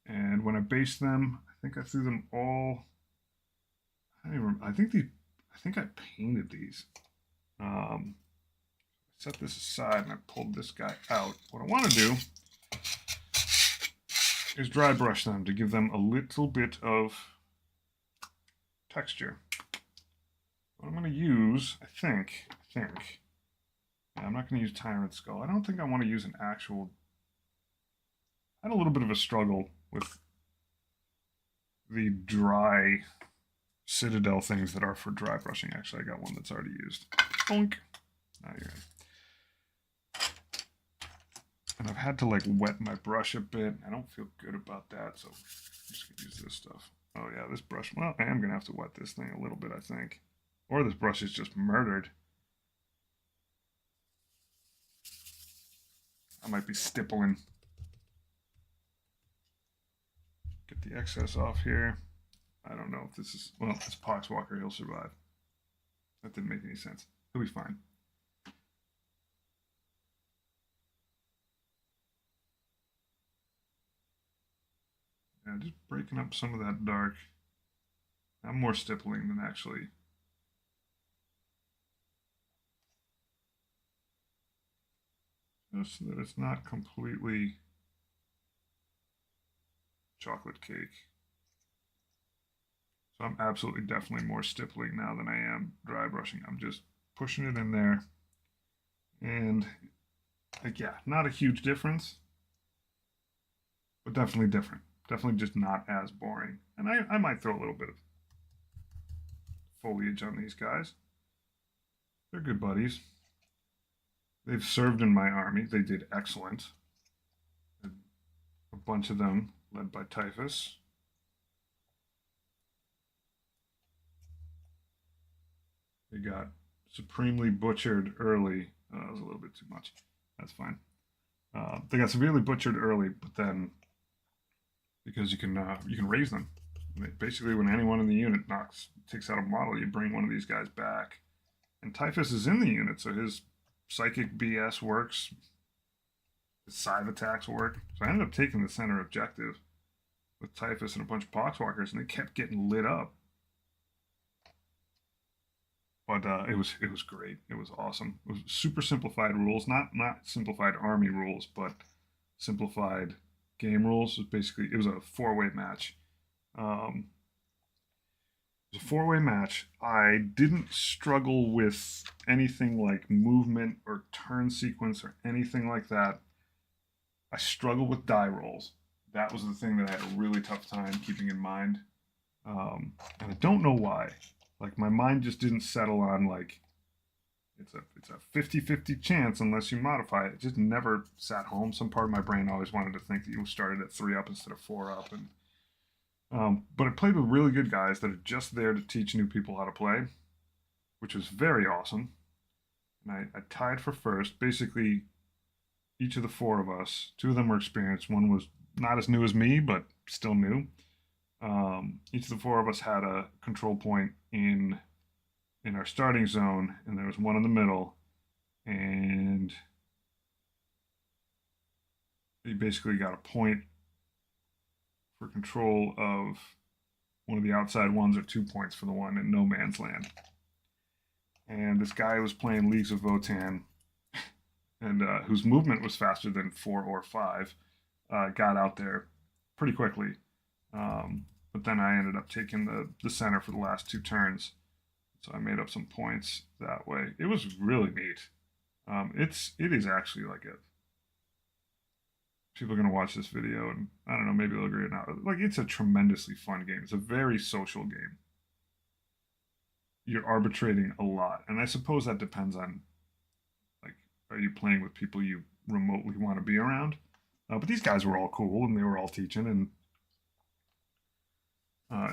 And when I based them, I think I threw them all. I don't even remember. I think I painted these. Set this aside, and I pulled this guy out. What I want to do is dry brush them to give them a little bit of texture. What I'm going to use, I think, yeah, I'm not going to use Tyrant Skull. I don't think I want to use an actual. I had a little bit of a struggle with the dry Citadel things that are for dry brushing. Actually, I got one that's already used. Bonk. Now you're in. And I've had to like wet my brush a bit. I don't feel good about that, so I'm just going to use this stuff. Oh yeah, this brush, well, I am going to have to wet this thing a little bit, I think. Or this brush is just murdered. I might be stippling. Get the excess off here. I don't know if this is, well, it's Poxwalker, he'll survive. That didn't make any sense. He'll be fine. Yeah, just breaking up some of that dark. I'm more stippling than actually. Just so that it's not completely chocolate cake. So I'm absolutely definitely more stippling now than I am dry brushing. I'm just pushing it in there. And like, yeah, not a huge difference. but definitely different. Definitely just not as boring. And I might throw a little bit of foliage on these guys. They're good buddies. They've served in my army. They did excellent. A bunch of them led by Typhus. They got supremely butchered early. That was a little bit too much. That's fine. They got severely butchered early, but then because you can raise them. Basically, when anyone in the unit takes out a model, you bring one of these guys back. And Typhus is in the unit, so his psychic BS works. His scythe attacks work. So I ended up taking the center objective with Typhus and a bunch of Poxwalkers, and they kept getting lit up. But it was great. It was awesome. It was super simplified rules, not simplified army rules, but simplified game rules. It was a 4-way match. It was a 4-way match. I didn't struggle with anything like movement or turn sequence or anything like that. I struggled with die rolls. That was the thing that I had a really tough time keeping in mind. And I don't know why. Like, my mind just didn't settle on, like, it's a 50-50 chance unless you modify it. It just never sat home. Some part of my brain always wanted to think that you started at 3 up instead of 4 up. But I played with really good guys that are just there to teach new people how to play, which was very awesome. And I tied for first. Basically, each of the 4 of us, 2 of them were experienced. One was not as new as me, but still new. Each of the 4 of us had a control point in our starting zone, and there was one in the middle, and he basically got a point for control of one of the outside ones, or 2 points for the one in no man's land. And this guy was playing Leagues of Votann, and whose movement was faster than 4 or 5, got out there pretty quickly. But then I ended up taking the center for the last 2 turns. So I made up some points that way. It was really neat. It is actually like it. People are going to watch this video and I don't know, maybe they'll agree or not. Like, it's a tremendously fun game. It's a very social game. You're arbitrating a lot. And I suppose that depends on, like, are you playing with people you remotely want to be around? But these guys were all cool and they were all teaching and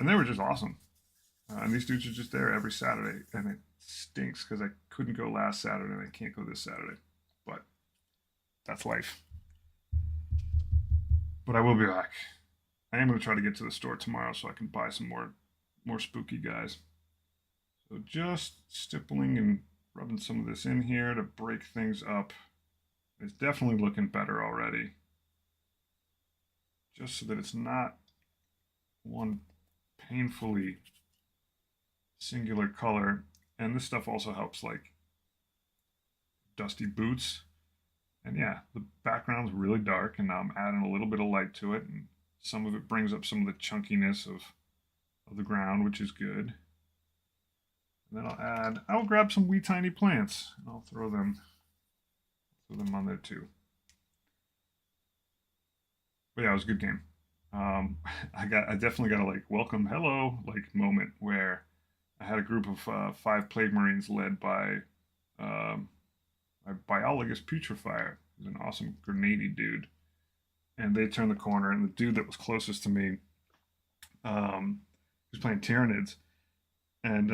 they were just awesome. And these dudes are just there every Saturday, and it stinks because I couldn't go last Saturday and I can't go this Saturday. But that's life. But I will be back. I am going to try to get to the store tomorrow so I can buy some more spooky guys. So just stippling and rubbing some of this in here to break things up. It's definitely looking better already. Just so that it's not one painfully singular color. And this stuff also helps, like, dusty boots. And yeah, the background's really dark, and now I'm adding a little bit of light to it, and some of it brings up some of the chunkiness of the ground, which is good. And then I'll grab some wee tiny plants, and I'll throw them on there too. But yeah, it was a good game. I definitely got a, like, welcome, hello, like, moment where I had a group of 5 Plague Marines led by my biologist Putrefier, who's an awesome grenady dude. And they turned the corner, and the dude that was closest to me, he was playing Tyranids, and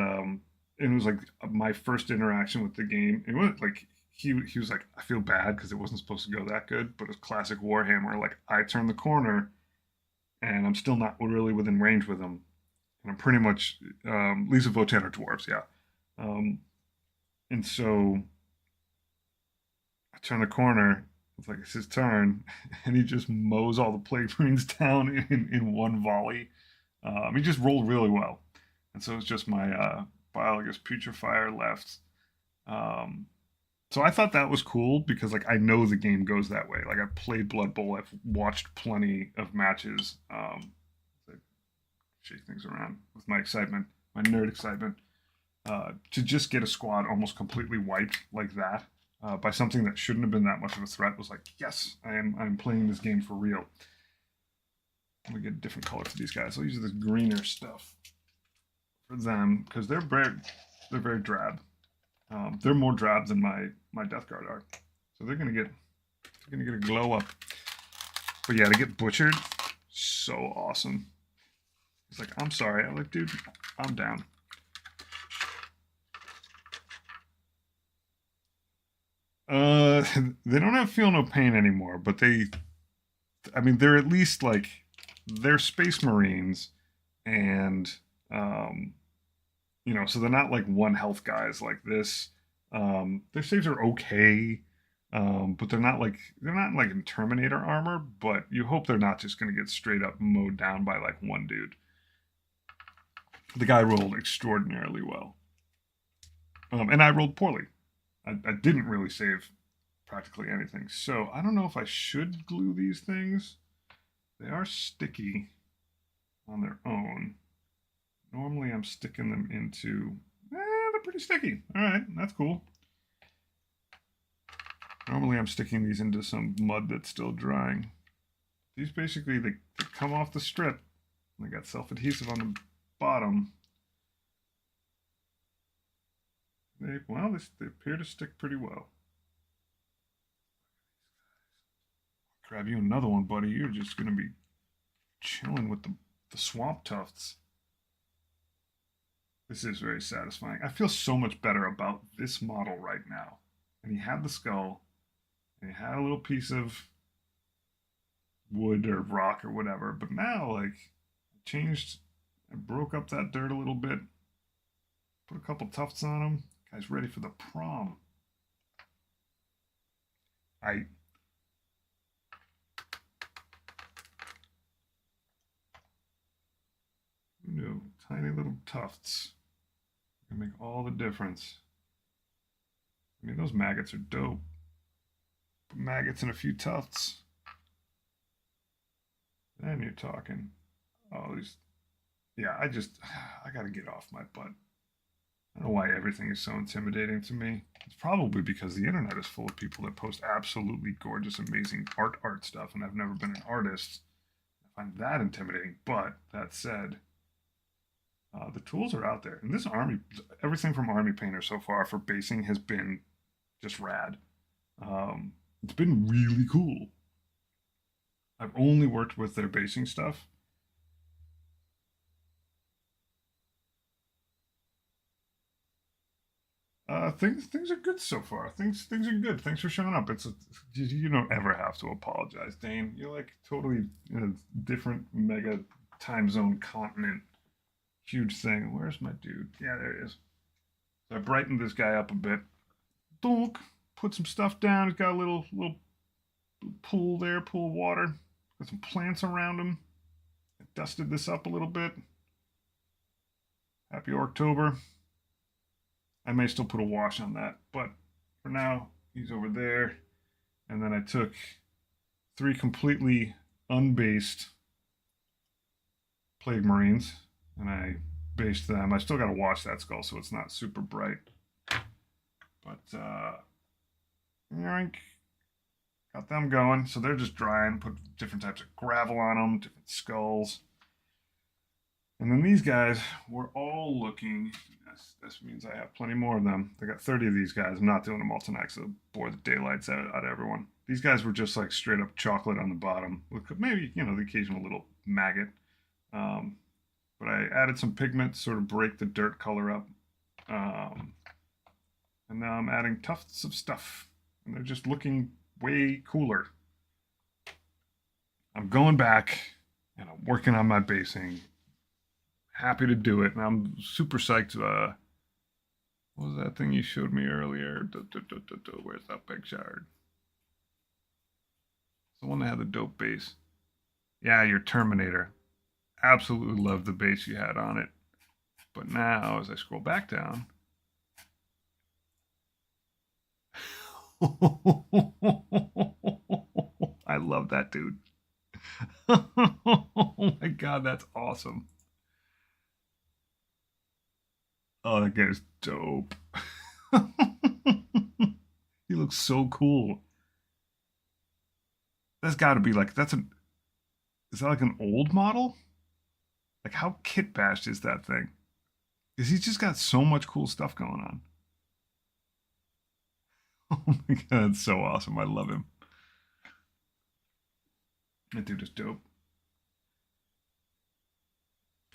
it was like my first interaction with the game. It was like he was like, I feel bad because it wasn't supposed to go that good, but it's classic Warhammer. Like, I turn the corner, and I'm still not really within range with him. And I'm pretty much, Leagues of Votann are dwarves, yeah. And so I turn the corner, it's like it's his turn, and he just mows all the Plague Marines down in one volley. He just rolled really well. And so it's just my biologist Putrefier left. So I thought that was cool because, like, I know the game goes that way. Like, I've played Blood Bowl, I've watched plenty of matches. Shake things around with my excitement, my nerd excitement, to just get a squad almost completely wiped like that by something that shouldn't have been that much of a threat was like, yes, I'm playing this game for real. Let me get a different color for these guys. I'll use this greener stuff for them because they're very drab. They're more drab than my Death Guard are, so they're gonna get a glow up. But yeah, to get butchered, so awesome. He's like, I'm sorry. I'm like, dude, I'm down. They don't have Feel No Pain anymore, but I mean, they're at least like, they're Space Marines, and, you know, so they're not like one health guys like this. Their saves are okay, but they're not like in Terminator armor, but you hope they're not just going to get straight up mowed down by like one dude. The guy rolled extraordinarily well. And I rolled poorly. I didn't really save practically anything. So I don't know if I should glue these things. They are sticky on their own. Normally I'm sticking them into... they're pretty sticky. All right, that's cool. Normally I'm sticking these into some mud that's still drying. These basically, they come off the strip. They got self-adhesive on the bottom. They appear to stick pretty well. Grab you another one, buddy. You're just going to be chilling with the swamp tufts. This is very satisfying. I feel so much better about this model right now. And he had the skull, and he had a little piece of wood or rock or whatever. But now, like, I broke up that dirt a little bit, put a couple tufts on him. Guy's ready for the prom. Who knew? Tiny little tufts can make all the difference. I mean, those maggots are dope. Put maggots and a few tufts. Then you're talking. Oh, yeah, I gotta get off my butt. I don't know why everything is so intimidating to me. It's probably because the internet is full of people that post absolutely gorgeous, amazing art stuff, and I've never been an artist. I find that intimidating. But that said, the tools are out there. And this everything from Army Painter so far for basing has been just rad. It's been really cool. I've only worked with their basing stuff. Things are good so far. Things are good. Thanks for showing up. You don't ever have to apologize, Dane. You're like totally in a different mega time zone continent. Huge thing. Where's my dude? Yeah, there he is. So I brightened this guy up a bit. Donk. Put some stuff down. He's got a little pool there, pool of water. Got some plants around him. I dusted this up a little bit. Happy Orktober. I may still put a wash on that, but for now, he's over there. And then I took 3 completely unbased Plague Marines, and I based them. I still got to wash that skull so it's not super bright. But, yoink. Got them going. So they're just drying. Put different types of gravel on them, different skulls. And then these guys were all looking... This means I have plenty more of them. I got 30 of these guys. I'm not doing them all tonight, so bore the daylights out of everyone. These guys were just like straight up chocolate on the bottom, with maybe, you know, the occasional little maggot. But I added some pigment to sort of break the dirt color up. And now I'm adding tufts of stuff, and they're just looking way cooler. I'm going back, and I'm working on my basing. Happy to do it, and I'm super psyched. What was that thing you showed me earlier? Where's that picture? The one that had the dope base. Yeah, your Terminator. Absolutely loved the base you had on it. But now, as I scroll back down... I love that dude. Oh my god, that's awesome. Oh, that guy's dope. He looks so cool. That's got to be like, Is that like an old model? Like how kit bashed is that thing? Because he's just got so much cool stuff going on. Oh my god, it's so awesome. I love him. That dude is dope.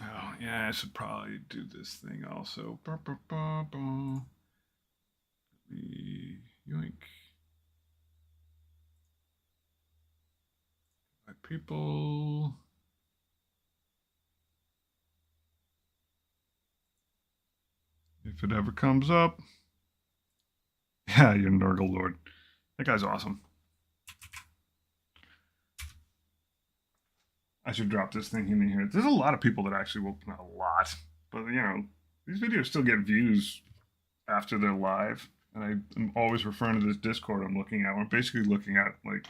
Oh, yeah, I should probably do this thing also. The yoink. My people. If it ever comes up. Yeah, you're Nurgle Lord. That guy's awesome. I should drop this thing in here. There's a lot of people that actually will, not a lot, but you know, these videos still get views after they're live. And I'm always referring to this Discord I'm looking at. We're basically looking at like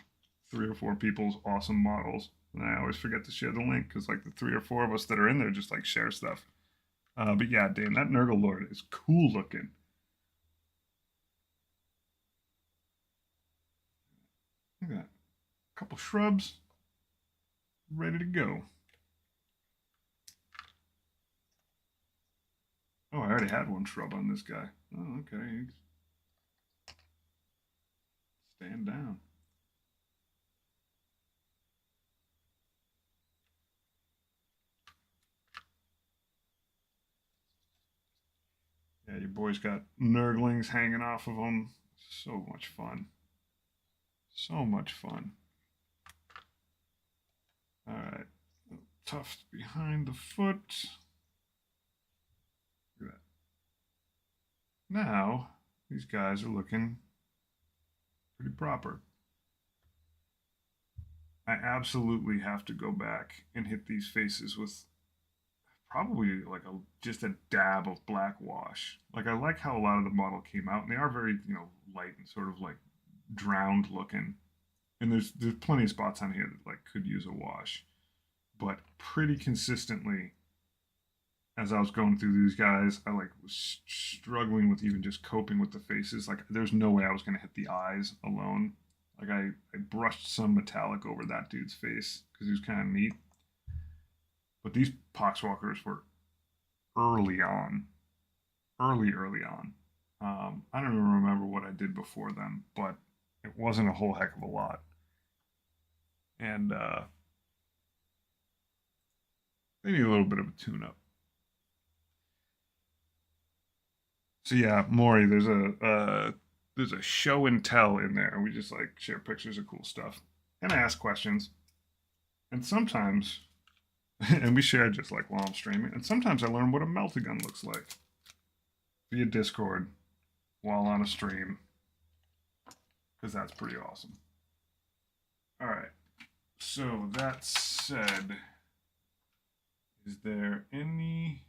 3 or 4 people's awesome models. And I always forget to share the link because like the 3 or 4 of us that are in there just like share stuff. But yeah, damn, that Nurgle Lord is cool looking. Look at that. A couple shrubs. Ready to go. Oh, I already had one shrub on this guy. Oh, okay. Stand down. Yeah, your boy's got nurglings hanging off of him. So much fun. So much fun. All right. Tuft behind the foot. Look at that. Now, these guys are looking pretty proper. I absolutely have to go back and hit these faces with probably like just a dab of black wash. Like I like how a lot of the model came out, and they are very light and sort of like drowned looking. And there's plenty of spots on here that like could use a wash, but pretty consistently as I was going through these guys, I like was struggling with even just coping with the faces. Like there's no way I was gonna hit the eyes alone. Like I brushed some metallic over that dude's face because he was kind of neat. But these poxwalkers were early on, early on. I don't even remember what I did before them, but it wasn't a whole heck of a lot. And they need a little bit of a tune-up. So yeah, Maury, there's a show and tell in there. We just like share pictures of cool stuff and ask questions. And sometimes, and we share just like while I'm streaming. And sometimes I learn what a melt-a-gun looks like via Discord while on a stream, because that's pretty awesome. All right. So that said, is there anything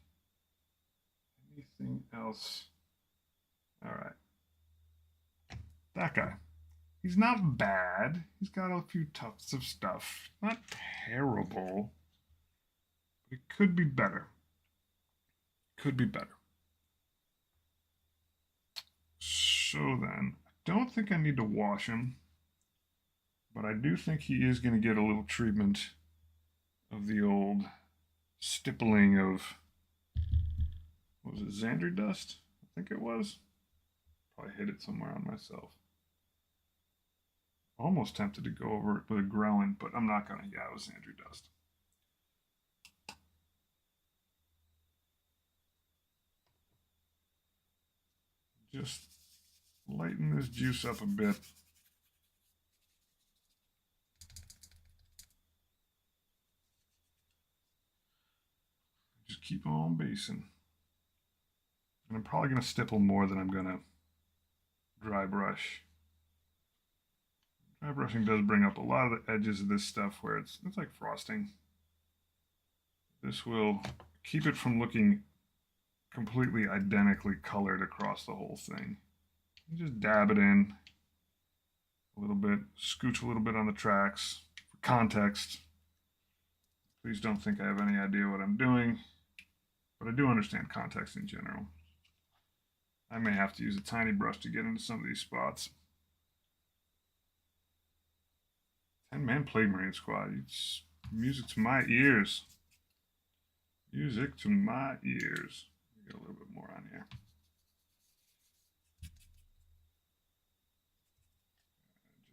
else? All right. That guy. He's not bad. He's got a few tufts of stuff. Not terrible. But it could be better. Could be better. So then, I don't think I need to wash him. But I do think he is going to get a little treatment of the old stippling of, what was it, Xandri dust? I think it was. Probably hit it somewhere on myself. Almost tempted to go over it with a growling, but I'm not gonna. Yeah, it was Xandri dust. Just lighten this juice up a bit. Just keep on basing. And I'm probably gonna stipple more than I'm gonna dry brush. Dry brushing does bring up a lot of the edges of this stuff where it's like frosting. This will keep it from looking completely identically colored across the whole thing. You just dab it in a little bit, scooch a little bit on the tracks for context. Please don't think I have any idea what I'm doing, but I do understand context in general. I may have to use a tiny brush to get into some of these spots. 10-man Plague Marine squad. Music to my ears. Music to my ears. Get a little bit more on here.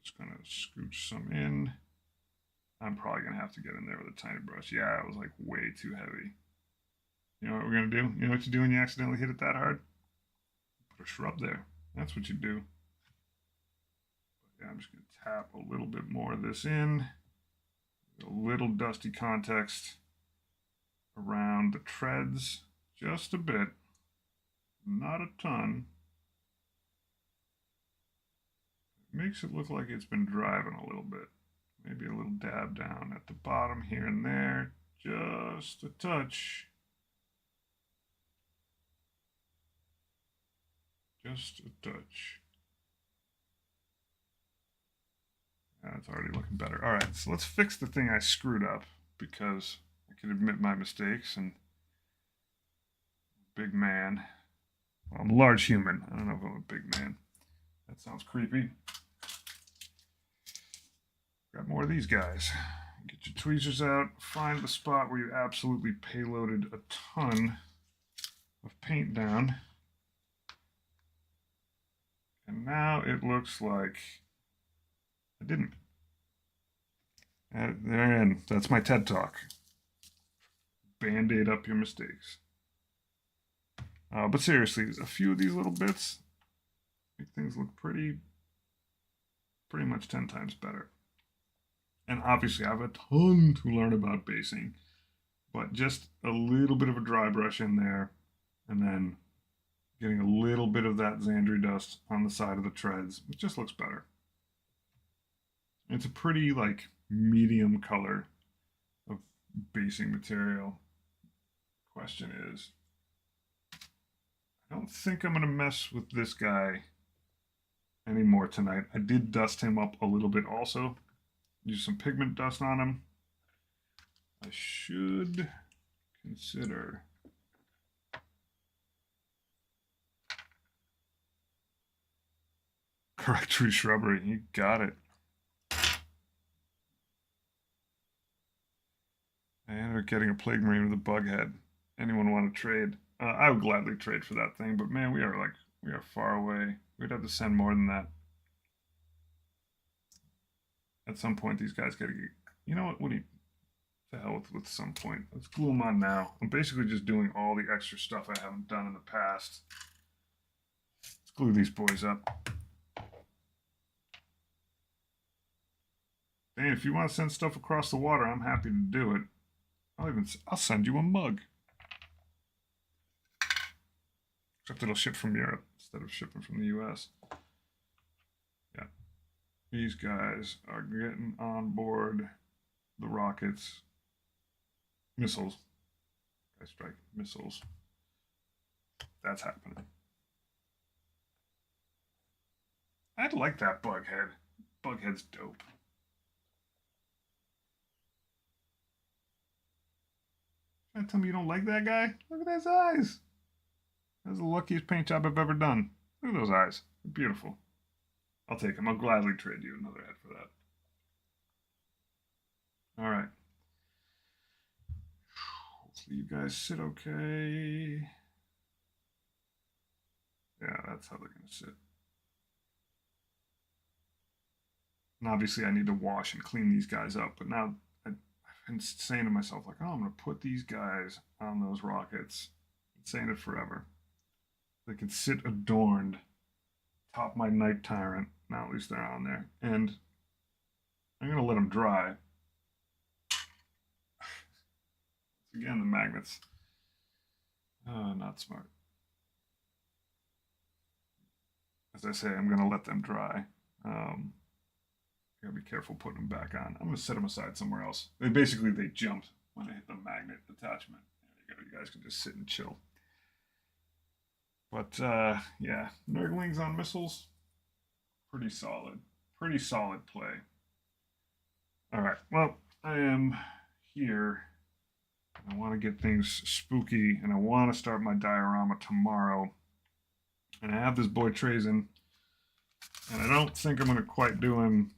Just gonna scooch some in. I'm probably gonna have to get in there with a tiny brush. Yeah, it was like way too heavy. You know what we're gonna do? You know what you do when you accidentally hit it that hard? Put a shrub there. That's what you do. But yeah, I'm just gonna tap a little bit more of this in. A little dusty context around the treads, just a bit, not a ton. It makes it look like it's been driving a little bit. Maybe a little dab down at the bottom here and there, just a touch. Just a touch. That's already looking better. All right, so let's fix the thing I screwed up, because I can admit my mistakes, and big man. Well, I'm a large human. I don't know if I'm a big man. That sounds creepy. Grab more of these guys. Get your tweezers out. Find the spot where you absolutely payloaded a ton of paint down. And now it looks like I didn't. They're in. That's my TED Talk. Band-aid up your mistakes. But seriously, a few of these little bits make things look pretty much 10 times better. And obviously, I have a ton to learn about basing, but just a little bit of a dry brush in there, and then getting a little bit of that Xandri dust on the side of the treads, it just looks better. It's a pretty like medium color of basing material. Question is, I don't think I'm going to mess with this guy anymore tonight. I did dust him up a little bit also. Use some pigment dust on him. I should consider correct tree shrubbery. You got it. And we're getting a plague marine with a bug head. Anyone want to trade? I would gladly trade for that thing, but man, we are far away. We'd have to send more than that. At some point, these guys gotta get. You know what? The hell with some point. Let's glue them on now. I'm basically just doing all the extra stuff I haven't done in the past. Let's glue these boys up. Hey, if you want to send stuff across the water, I'm happy to do it. I'll send you a mug. Except it'll ship from Europe instead of shipping from the US. Yeah. These guys are getting on board the rockets. Missiles. I strike missiles. That's happening. I'd like that bug head. Bug head's dope. Tell me you don't like that guy? Look at his eyes. That's the luckiest paint job I've ever done. Look at those eyes. They're beautiful. I'll take them. I'll gladly trade you another head for that. All right. Hopefully you guys sit okay. Yeah, that's how they're going to sit. And obviously I need to wash and clean these guys up, but now I've been saying to myself, like, oh, I'm going to put these guys on those rockets. I've been saying it forever. They can sit adorned atop my night tyrant. Now at least they're on there. And I'm going to let them dry. Again, the magnets. Not smart. As I say, I'm going to let them dry. Gotta be careful putting them back on. I'm gonna set them aside somewhere else. They jumped when I hit the magnet attachment. There you go. You guys can just sit and chill. But yeah, Nurglings on missiles, pretty solid. Pretty solid play. All right. Well, I am here. I want to get things spooky, and I want to start my diorama tomorrow. And I have this boy Trazen, and I don't think I'm gonna quite do him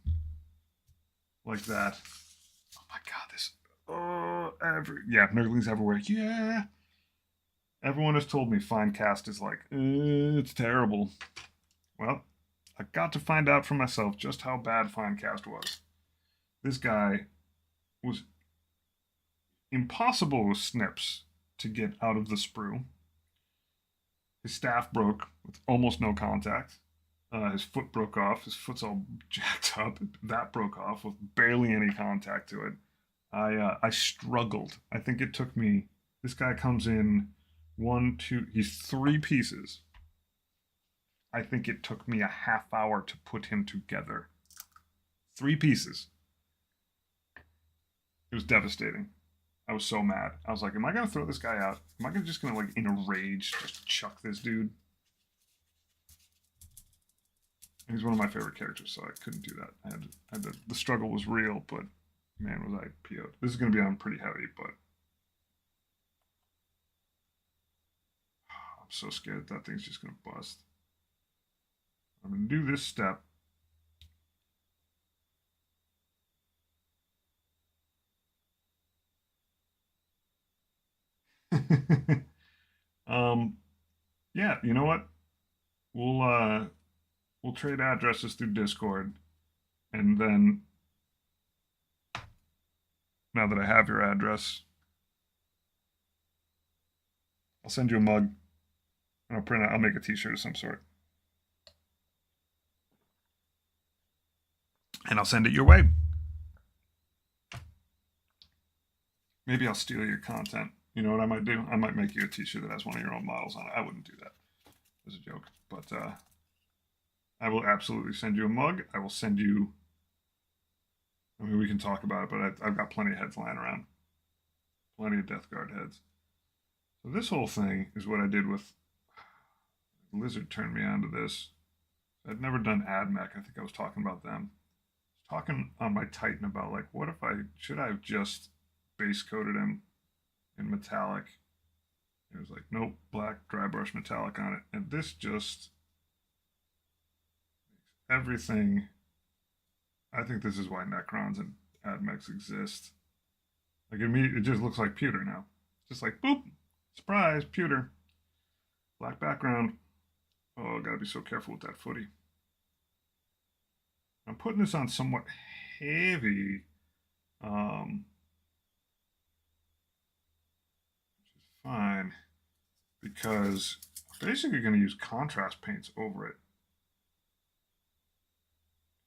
like that. Oh my god, Yeah, nurglings everywhere. Yeah. Everyone has told me fine cast is like, it's terrible. Well, I got to find out for myself just how bad fine cast was. This guy was impossible with snips to get out of the sprue. His staff broke with almost no contact. His foot broke off. His foot's all jacked up. That broke off with barely any contact to it. I struggled. I think it took me. This guy comes in one, two. He's three pieces. I think it took me a half hour to put him together. Three pieces. It was devastating. I was so mad. I was like, am I gonna throw this guy out? Am I just gonna like in a rage just chuck this dude? He's one of my favorite characters, so I couldn't do that. I had to, the struggle was real, but man, was I PO'd. This is gonna be on pretty heavy, but I'm so scared that thing's just gonna bust. I'm gonna do this step. Yeah, you know what? We'll trade addresses through Discord, and then now that I have your address, I'll send you a mug, and I'll make a T-shirt of some sort, and I'll send it your way. Maybe I'll steal your content. You know what I might do? I might make you a T-shirt that has one of your own models on it. I wouldn't do that. It was a joke, but I will absolutely send you a mug. I will send you. I mean, we can talk about it, but I've got plenty of heads lying around. Plenty of Death Guard heads. So this whole thing is what I did with Lizard turned me onto this. I'd never done AdMech. I think I was talking about them. I was talking on my Titan about like, what if should I have just base coated him in metallic? It was like, nope, black dry brush metallic on it. And this just makes everything. I think this is why Necrons and AdMechs exist. Like it just looks like pewter now. Just like boop, surprise, pewter. Black background. Oh, gotta be so careful with that footy. I'm putting this on somewhat heavy, which is fine because I'm basically going to use contrast paints over it.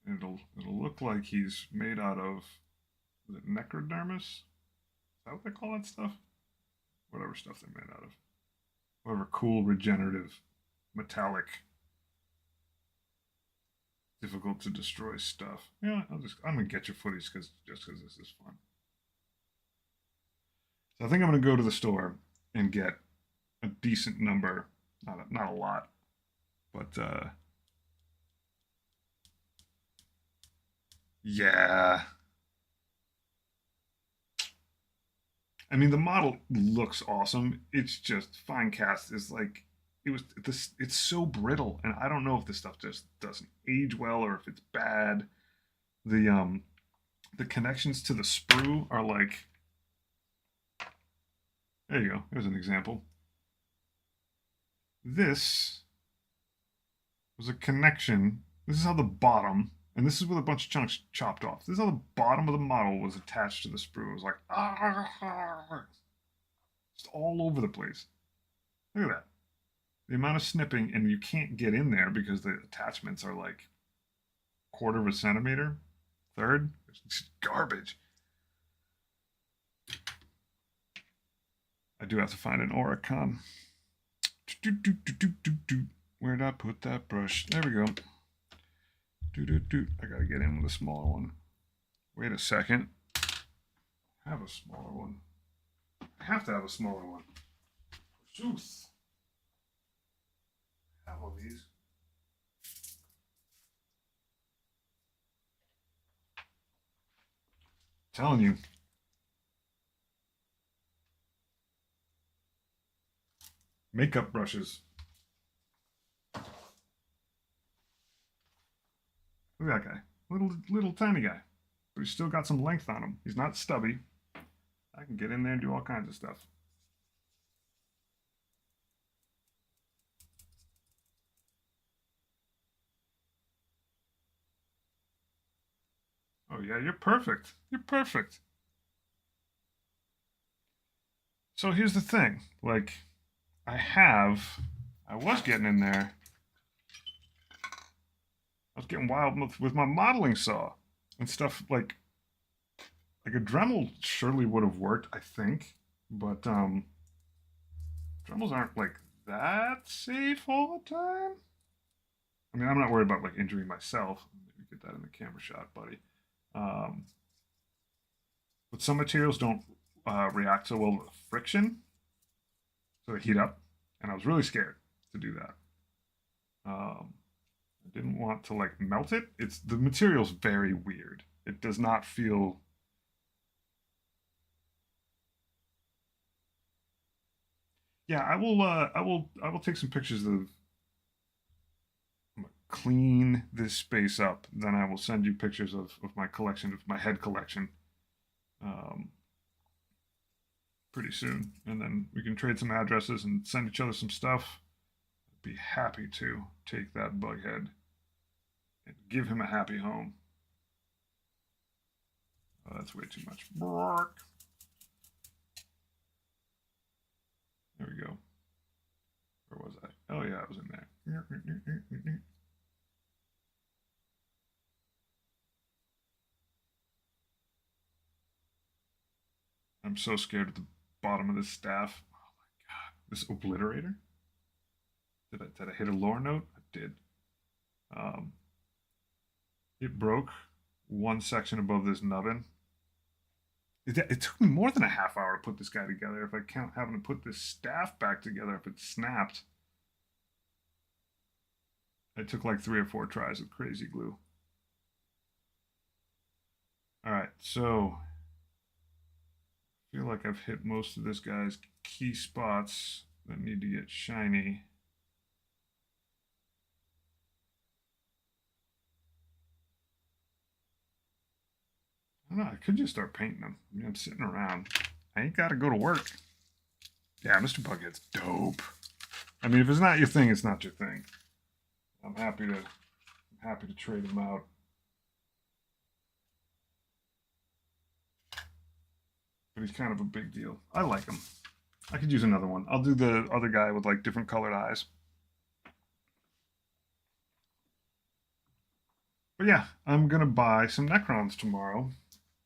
And it'll look like he's made out of, is it necrodermis? Is that what they call that stuff? Whatever stuff they're made out of. Whatever cool regenerative metallic difficult to destroy stuff. Yeah, I'm gonna get your footage just because this is fun. So I think I'm gonna go to the store and get a decent number, not a lot, but yeah. I mean, the model looks awesome. It's just fine cast is like it's so brittle, and I don't know if this stuff just doesn't age well or if it's bad. The connections to the sprue are like, there you go. Here's an example. This was a connection. This is how the bottom, and this is with a bunch of chunks chopped off. This is how the bottom of the model was attached to the sprue. It was like, just all over the place. Look at that. The amount of snipping, and you can't get in there because the attachments are like quarter of a centimeter, third. It's garbage. I do have to find an Oricon. Where'd I put that brush? There we go. I gotta get in with a smaller one. Wait a second. I have a smaller one. I have to have a smaller one. Forsooth. I have all these. I'm telling you. Makeup brushes. Look at that guy. Little tiny guy. But he's still got some length on him. He's not stubby. I can get in there and do all kinds of stuff. Oh yeah, you're perfect. You're perfect. So here's the thing. Like, I was getting in there. I was getting wild with my modeling saw and stuff like a Dremel surely would have worked, I think, but Dremels aren't like that safe all the time. I mean, I'm not worried about like injuring myself. Maybe get that in the camera shot, buddy. Um, but some materials don't react so well to friction, so they heat up, and I was really scared to do that. I didn't want to like melt it. It's the material's very weird. It does not feel. Yeah, I will. I will take some pictures of. Clean this space up. Then I will send you pictures of my collection, of my head collection, um, pretty soon, and then we can trade some addresses and send each other some stuff. I'd be happy to take that bug head and give him a happy home. Oh, that's way too much. There we go. Where was I? Oh yeah, I was in there. I'm so scared at the bottom of this staff. Oh my god. This obliterator? Did I hit a lore note? I did. Um, it broke one section above this nubbin. It took me more than a half hour to put this guy together. If I count having to put this staff back together, if it snapped, it took like 3 or 4 tries with crazy glue. All right, so I feel like I've hit most of this guy's key spots that need to get shiny. I don't know. I could just start painting them. I mean, I'm sitting around. I ain't got to go to work. Yeah, Mr. Bughead's dope. I mean, if it's not your thing, it's not your thing. I'm happy to trade him out. But he's kind of a big deal. I like him. I could use another one. I'll do the other guy with like different colored eyes. But yeah, I'm gonna buy some Necrons tomorrow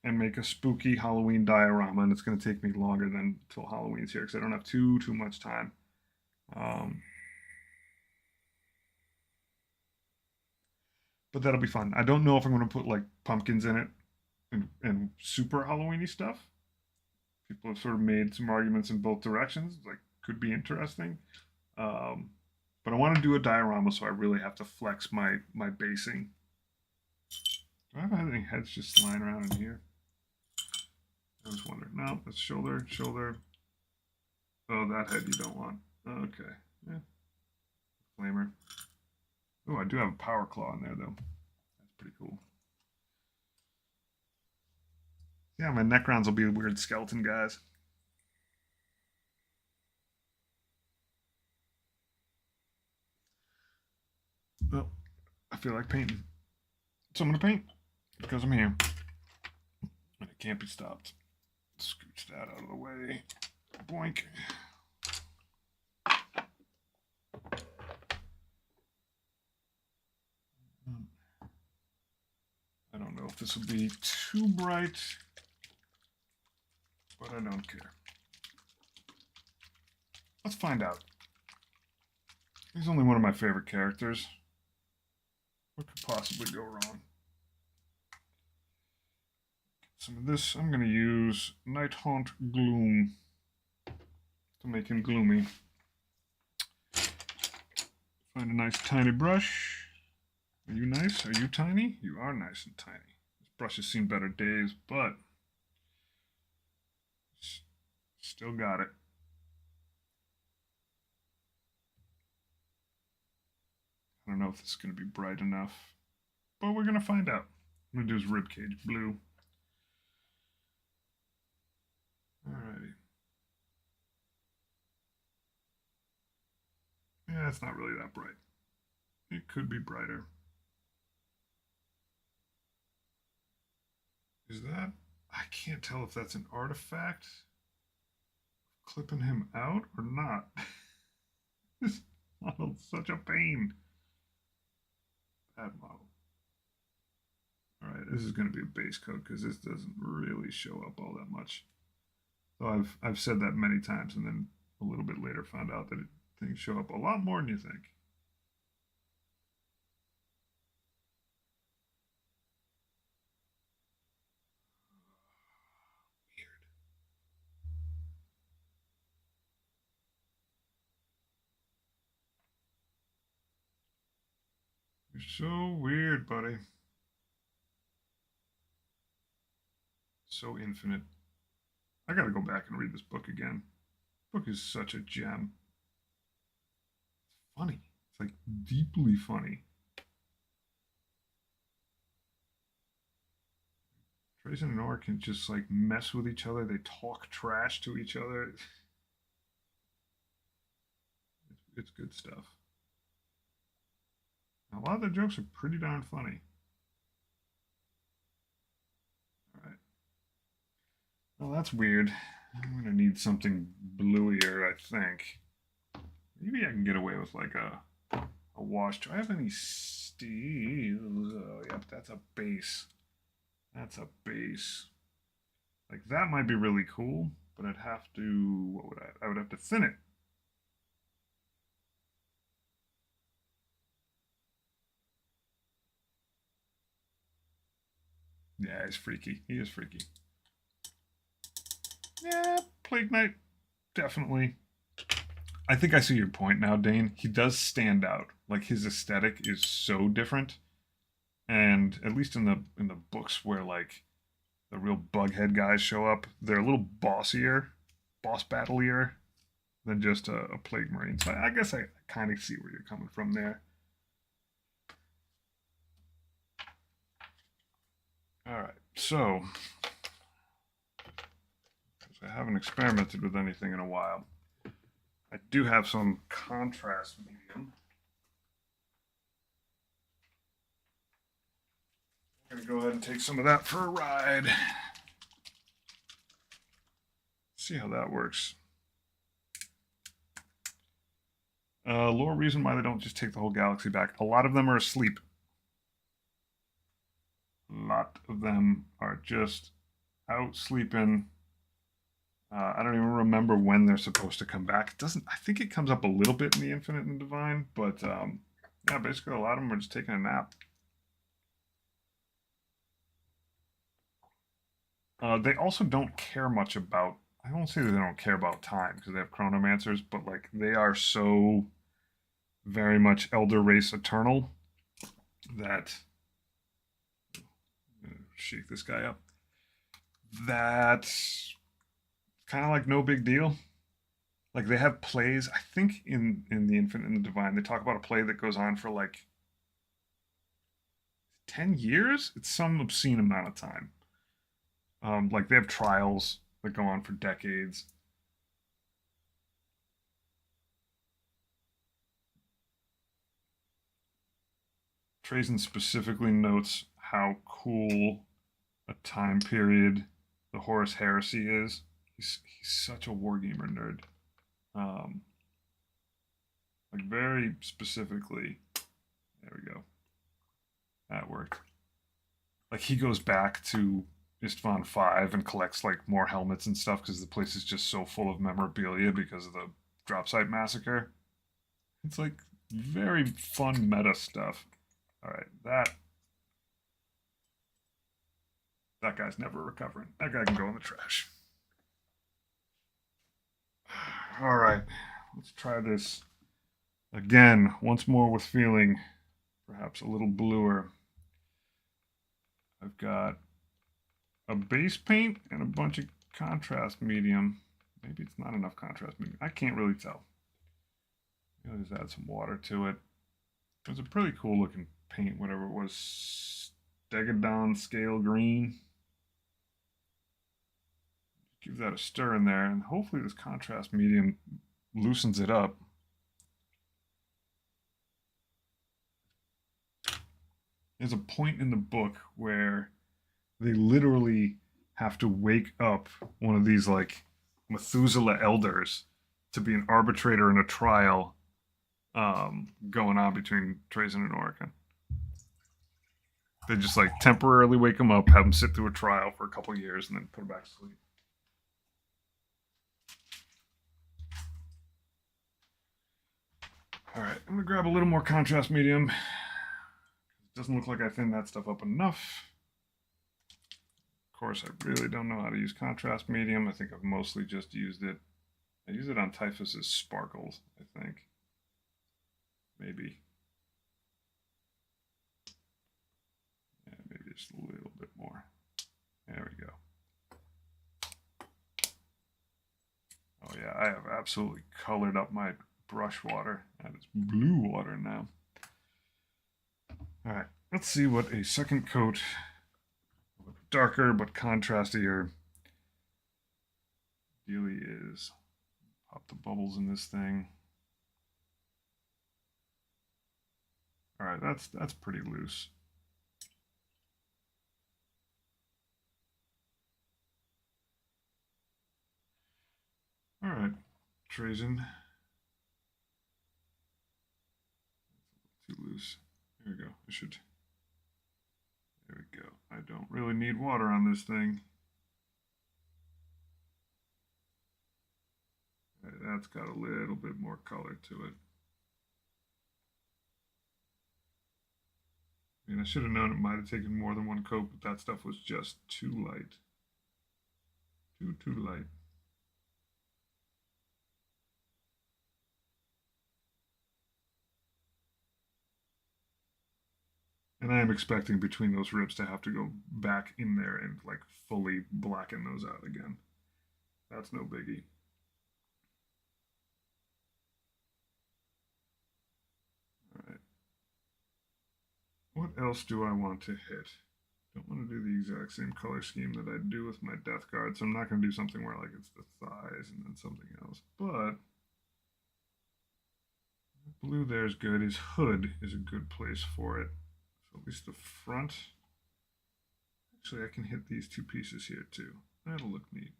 and make a spooky Halloween diorama, and it's gonna take me longer than till Halloween's here because I don't have too much time. Um, but that'll be fun. I don't know if I'm gonna put like pumpkins in it and super Halloweeny stuff. People have sort of made some arguments in both directions. Like, could be interesting. Um, but I want to do a diorama, so I really have to flex my basing. Do I have any heads just lying around in here? I was wondering. No, that's shoulder, shoulder. Oh, that head you don't want. Okay. Yeah. Flamer. Oh, I do have a power claw in there, though. That's pretty cool. Yeah, my Necrons will be weird skeleton guys. Well, I feel like painting. So I'm going to paint because I'm here. And it can't be stopped. Scooch that out of the way. Boink. I don't know if this will be too bright, but I don't care. Let's find out. He's only one of my favorite characters. What could possibly go wrong? Some of this, I'm going to use Night Haunt Gloom to make him gloomy. Find a nice tiny brush. Are you nice? Are you tiny? You are nice and tiny. This brush has seen better days, but still got it. I don't know if this is going to be bright enough, but we're going to find out. I'm going to do his ribcage blue. It's not really that bright. It could be brighter. Is that? I can't tell if that's an artifact clipping him out or not. This model's such a pain. Bad model. All right, this is going to be a base coat because this doesn't really show up all that much. So I've said that many times, and then a little bit later found out that things show up a lot more than you think. Weird. You're so weird, buddy. So infinite. I gotta go back and read this book again. This book is such a gem. It's funny. It's like deeply funny. Trace and Nora can just like mess with each other. They talk trash to each other. It's good stuff. A lot of the jokes are pretty darn funny. All right. Well, that's weird. I'm gonna need something bluier, I think. Maybe I can get away with like a wash. Do I have any steels? Oh, yep, that's a base. That's a base. Like that might be really cool, but I'd have to, what would I would have to thin it. Yeah, he's freaky. He is freaky. Yeah, Plague Knight, definitely. I think I see your point now, Dane. He does stand out. Like his aesthetic is so different, and at least in the books where like the real bughead guys show up, they're a little bossier, boss battlier than just a Plague Marine. So I guess I kind of see where you're coming from there. All right, so I haven't experimented with anything in a while. I do have some contrast medium. I'm gonna go ahead and take some of that for a ride. See how that works. Lore reason why they don't just take the whole galaxy back. A lot of them are asleep. A lot of them are just out sleeping. I don't even remember when they're supposed to come back. It doesn't. I think it comes up a little bit in the Infinite and the Divine, but yeah, basically a lot of them are just taking a nap. They also don't care much about. I won't say that they don't care about time because they have chronomancers, but like they are so very much elder race eternal that shake this guy up. That's kind of like no big deal. Like they have plays. I think in the Infinite and the Divine, they talk about a play that goes on for like 10 years. It's some obscene amount of time. Like they have trials that go on for decades. Trazen specifically notes how cool a time period the Horus Heresy is. He's such a wargamer nerd. Like very specifically, there we go. That worked. Like he goes back to Istvan 5 and collects like more helmets and stuff because the place is just so full of memorabilia because of the drop site massacre. It's like very fun meta stuff. All right, that guy's never recovering. That guy can go in the trash. All right, let's try this again once more with feeling, perhaps a little bluer. I've got a base paint and a bunch of contrast medium. Maybe it's not enough contrast medium. I can't really tell. I'll just add some water to it. It was a pretty cool looking paint, whatever it was. Stegodon scale green. Give that a stir in there, and hopefully this contrast medium loosens it up. There's a point in the book where they literally have to wake up one of these like Methuselah elders to be an arbitrator in a trial going on between Trazen and Oregon. They just like temporarily wake him up, have him sit through a trial for a couple of years, and then put him back to sleep. All right, I'm gonna grab a little more contrast medium. It doesn't look like I thinned that stuff up enough. Of course, I really don't know how to use contrast medium. I think I've mostly just used it. I use it on Typhus's sparkles, I think. Maybe. Yeah, maybe just a little bit more. There we go. Oh yeah, I have absolutely colored up my brush water. That is blue water now. All right, let's see what a second coat, darker but contrastier, really is. Pop the bubbles in this thing. All right, that's pretty loose. All right, Trazen. Too loose. There we go. I should. There we go. I don't really need water on this thing. Right, that's got a little bit more color to it. I mean, I should have known it might have taken more than one coat, but that stuff was just too light. Too light. And I am expecting between those rips to have to go back in there and like fully blacken those out again. That's no biggie. All right. What else do I want to hit? Don't want to do the exact same color scheme that I do with my Death Guard, so I'm not going to do something where like it's the thighs and then something else. But blue there is good. His hood is a good place for it. So at least the front. Actually, I can hit these two pieces here too. That'll look neat.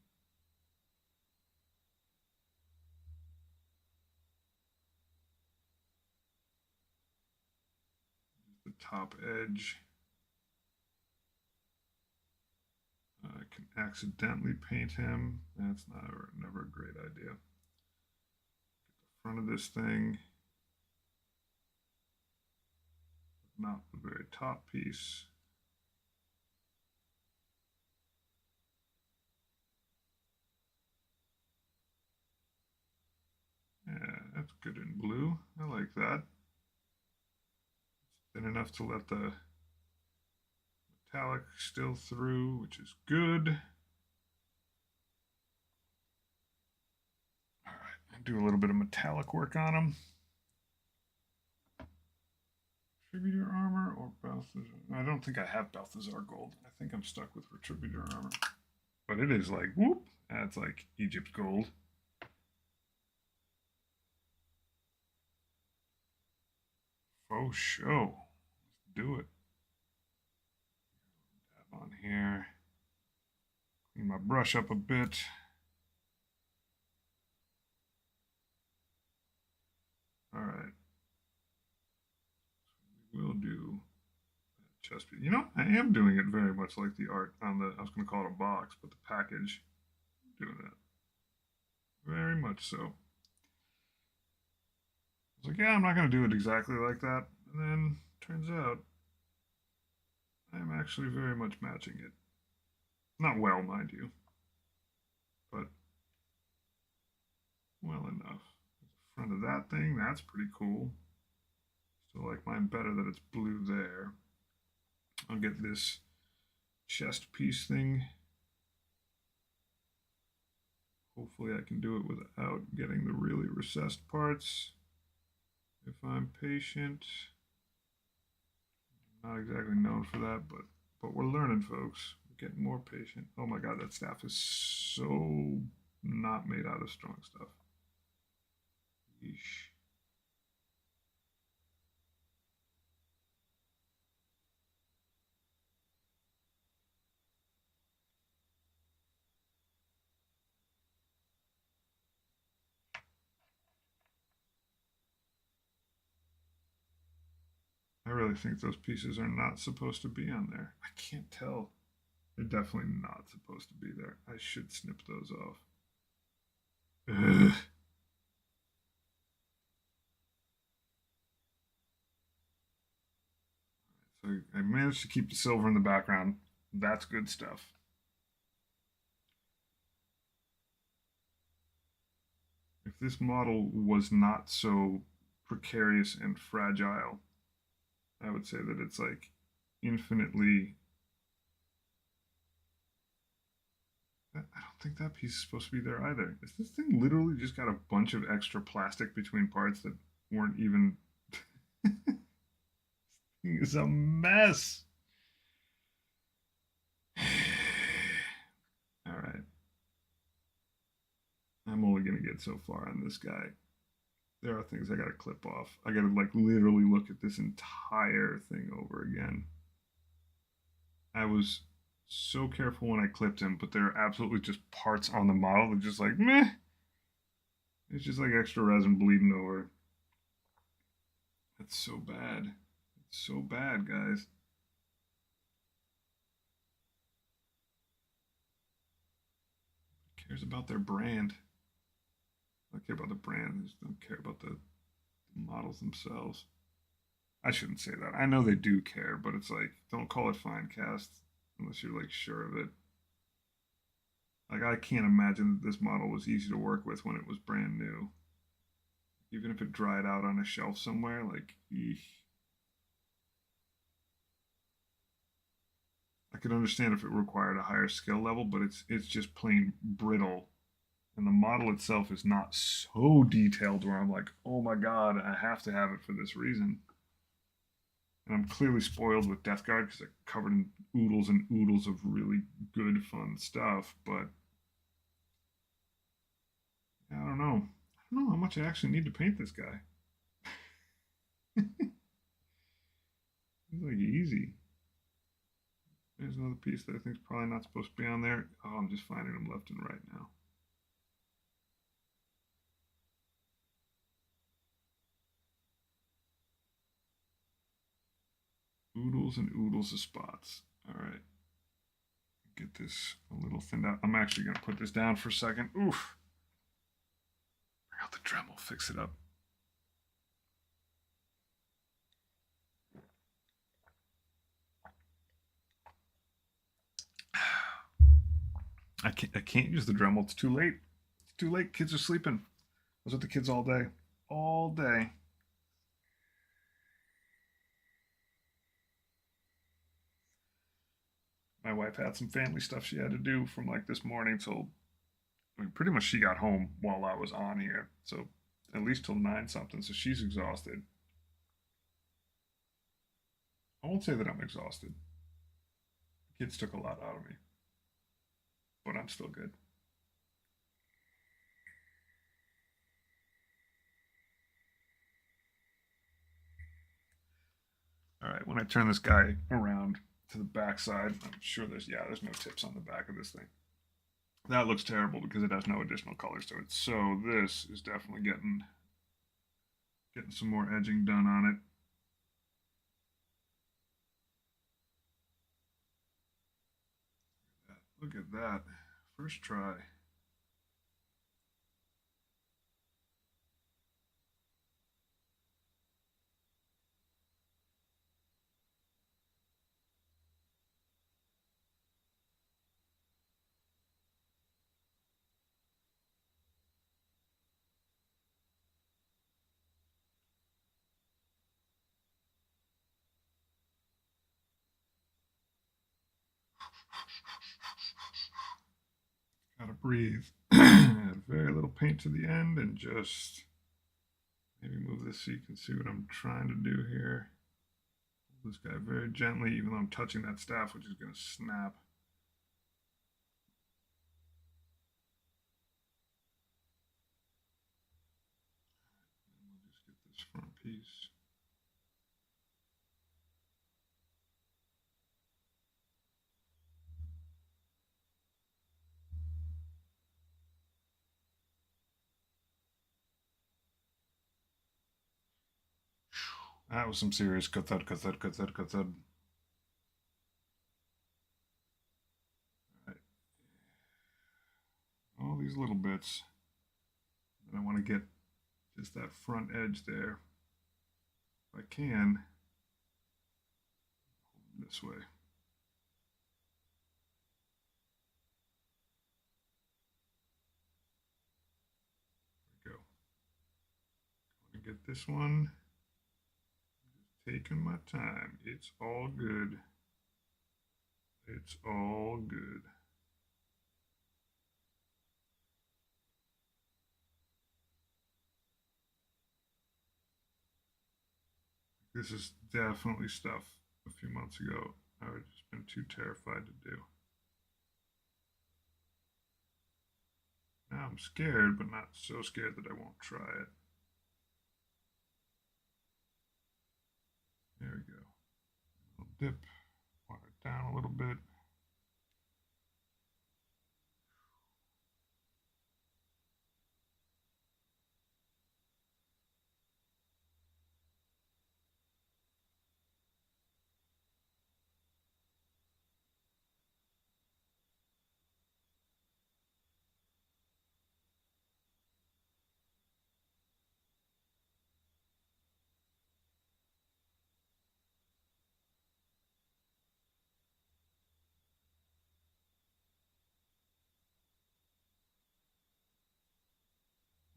The top edge. I can accidentally paint him. That's never a great idea. Get the front of this thing. Not the very top piece. Yeah, that's good in blue. I like that. It's thin enough to let the metallic still through, which is good. All right, do a little bit of metallic work on them. Retributor armor or Balthazar? I don't think I have Balthazar gold. I think I'm stuck with Retributor armor. But it is like, whoop, that's like Egypt gold. Faux show. Let's do it. Dab on here. Clean my brush up a bit. All right. So we will do that chest piece. You know, I am doing it very much like the art on the, I was going to call it a box, but the package. Doing that. Very much so. I was like, yeah, I'm not going to do it exactly like that. And then turns out I'm actually very much matching it. Not well, mind you, but well enough. The front of that thing, that's pretty cool. Still like mine better that it's blue there. I'll get this chest piece thing. Hopefully I can do it without getting the really recessed parts. If I'm patient. Not exactly known for that, but we're learning, folks. We're getting more patient. Oh my god, that staff is so not made out of strong stuff. Yeesh. I really think those pieces are not supposed to be on there. I can't tell. They're definitely not supposed to be there. I should snip those off. Ugh. So I managed to keep the silver in the background. That's good stuff. If this model was not so precarious and fragile, I would say that it's like infinitely. I don't think that piece is supposed to be there either. Is this thing literally just got a bunch of extra plastic between parts that weren't even. It's a mess. All right. I'm only going to get so far on this guy. There are things I got to clip off. I got to like literally look at this entire thing over again. I was so careful when I clipped him, but there are absolutely just parts on the model that just like meh. It's just like extra resin bleeding over. That's so bad. It's so bad, guys. Who cares about their brand? I don't care about the brand. I just don't care about the models themselves. I shouldn't say that. I know they do care, but it's like don't call it fine cast unless you're like sure of it. Like I can't imagine that this model was easy to work with when it was brand new. Even if it dried out on a shelf somewhere, like eesh. I could understand if it required a higher skill level, but it's just plain brittle. And the model itself is not so detailed where I'm like, oh my god, I have to have it for this reason. And I'm clearly spoiled with Death Guard because they're covered in oodles and oodles of really good, fun stuff. But I don't know. I don't know how much I actually need to paint this guy. It's like easy. There's another piece that I think is probably not supposed to be on there. Oh, I'm just finding them left and right now. Oodles and oodles of spots. All right. Get this a little thinned out. I'm actually going to put this down for a second. Oof. Bring out the Dremel, fix it up. I can't use the Dremel. It's too late. It's too late. Kids are sleeping. I was with the kids all day. All day. My wife had some family stuff she had to do from like this morning till I mean, pretty much she got home while I was on here. So at least till 9 something. So she's exhausted. I won't say that I'm exhausted. The kids took a lot out of me, but I'm still good. All right, when I turn this guy around to the back side, I'm sure there's no tips on the back of this thing. That looks terrible because it has no additional colors to it. So this is definitely getting some more edging done on it. Look at that. First try. Gotta breathe. Add very little paint to the end and just maybe move this so you can see what I'm trying to do here. Pull this guy very gently, even though I'm touching that staff, which is going to snap. And we'll just get this front piece. That was some serious kathud, kathud, kathud, kathud. Right. All these little bits. And I want to get just that front edge there. If I can, this way. There we go. I'm going to get this one. Just taking my time. It's all good. It's all good. This is definitely stuff a few months ago I would just been too terrified to do. Now I'm scared, but not so scared that I won't try it. There we go. I'll dip water down a little bit.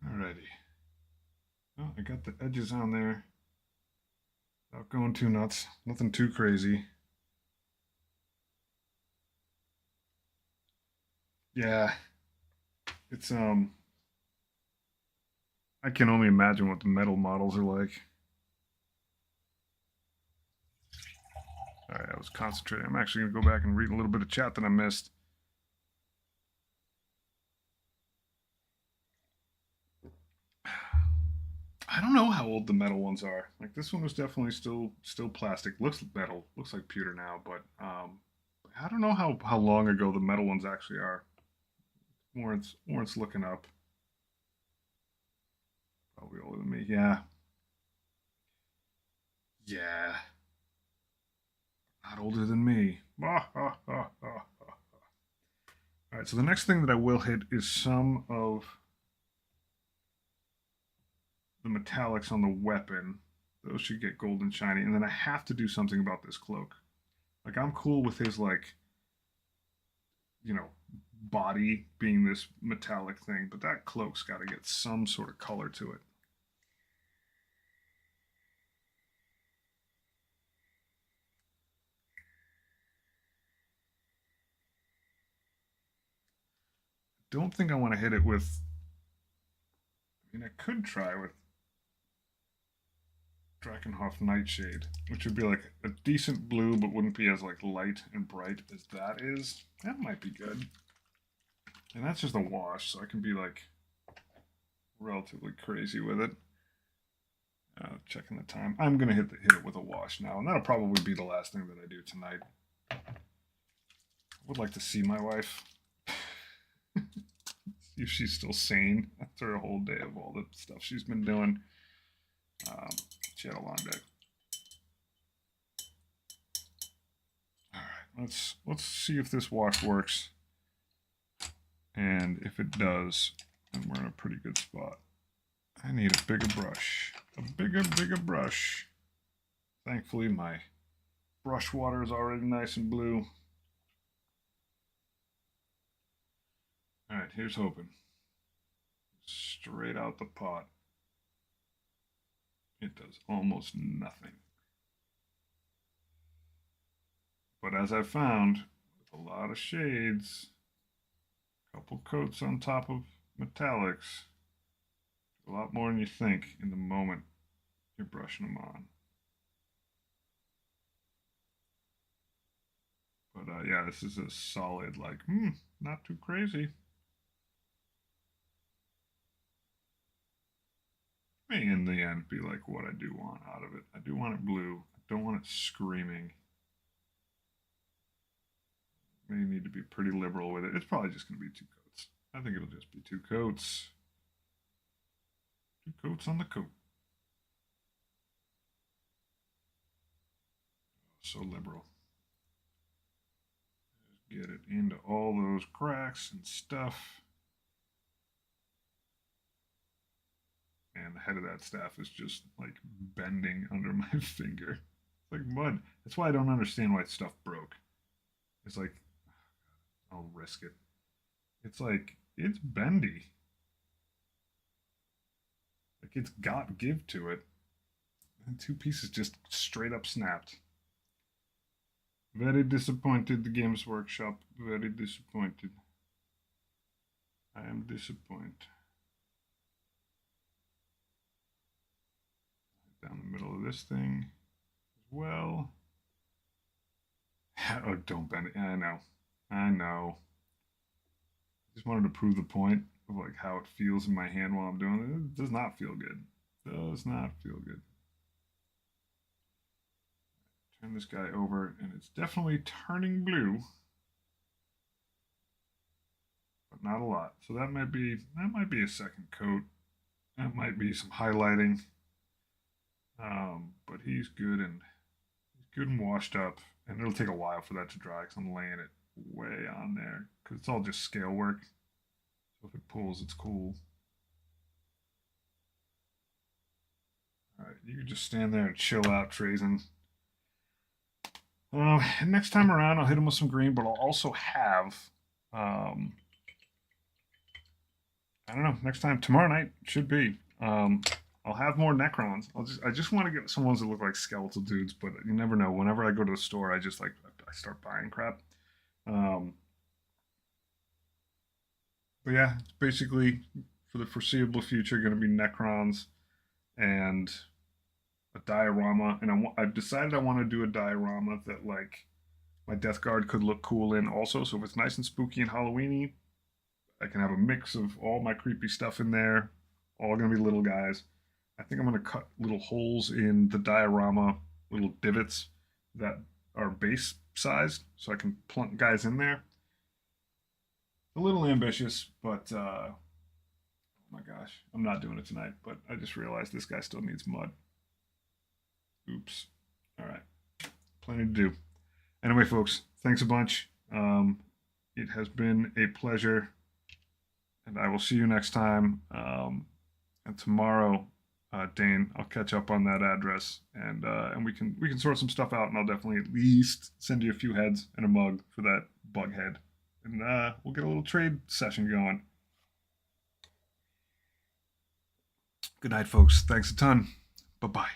Alrighty. Well, I got the edges on there without going too nuts. Nothing too crazy. Yeah, it's I can only imagine what the metal models are like. All right, I was concentrating. I'm actually gonna go back and read a little bit of chat that I missed. I don't know how old the metal ones are. Like this one was definitely still plastic. Looks metal. Looks like pewter now, but I don't know how long ago the metal ones actually are. Warrant's looking up. Probably older than me. Yeah. Yeah. Not older than me. All right, so the next thing that I will hit is some of the metallics on the weapon. Those should get golden shiny. And then I have to do something about this cloak. Like, I'm cool with his, like, you know, body being this metallic thing, but that cloak's got to get some sort of color to it. Don't think I want to hit it with. I mean, I could try with Drakenhof Nightshade, which would be like a decent blue, but wouldn't be as like light and bright as that is. That might be good. And that's just a wash, so I can be like relatively crazy with it. Checking the time. I'm gonna hit it with a wash now, and that'll probably be the last thing that I do tonight. I would like to see my wife. See if she's still sane after a whole day of all the stuff she's been doing. She had a long day. All right, let's see if this wash works, and if it does, then we're in a pretty good spot. I need a bigger brush, a bigger brush. Thankfully, my brush water is already nice and blue. All right, here's hoping. Straight out the pot. It does almost nothing. But as I found, with a lot of shades, a couple coats on top of metallics, a lot more than you think in the moment you're brushing them on. But yeah, this is a solid, like, not too crazy. May in the end be like what I do want out of it. I do want it blue. I don't want it screaming. May need to be pretty liberal with it. It's probably just going to be 2 coats. I think it'll just be 2 coats. 2 coats on the coat. so liberal. Just get it into all those cracks and stuff. And the head of that staff is just like bending under my finger. It's like mud. That's why I don't understand why stuff broke. It's like, I'll risk it. It's like, it's bendy. Like it's got give to it. And two pieces just straight up snapped. Very disappointed, the Games Workshop. Very disappointed. I am disappointed. Down the middle of this thing as well. Oh, don't bend it. I know. I know. I just wanted to prove the point of like how it feels in my hand while I'm doing it. It does not feel good. It does not feel good. Turn this guy over, and it's definitely turning blue, but not a lot. So that might be a second coat. That might be some highlighting. But he's good and washed up, and it'll take a while for that to dry because I'm laying it way on there because it's all just scale work. So if it pulls, it's cool. All right, you can just stand there and chill out, Trazen. Next time around, I'll hit him with some green, but I'll also have, I don't know, next time, tomorrow night, should be, I'll have more Necrons. I just want to get some ones that look like skeletal dudes, but you never know. Whenever I go to the store, I start buying crap. But yeah, it's basically, for the foreseeable future, going to be Necrons and a diorama, and I've decided I want to do a diorama that like my Death Guard could look cool in also. So if it's nice and spooky and Halloweeny, I can have a mix of all my creepy stuff in there, all gonna be little guys. I think I'm gonna cut little holes in the diorama, little divots that are base sized, so I can plunk guys in there. A little ambitious, but oh my gosh, I'm not doing it tonight. But I just realized this guy still needs mud. Oops. All right. Plenty to do. Anyway, folks, thanks a bunch. It has been a pleasure, and I will see you next time. And tomorrow, Dane, I'll catch up on that address, and we can sort some stuff out, and I'll definitely at least send you a few heads and a mug for that bug head, and we'll get a little trade session going. Good night, folks. Thanks a ton. Bye-bye.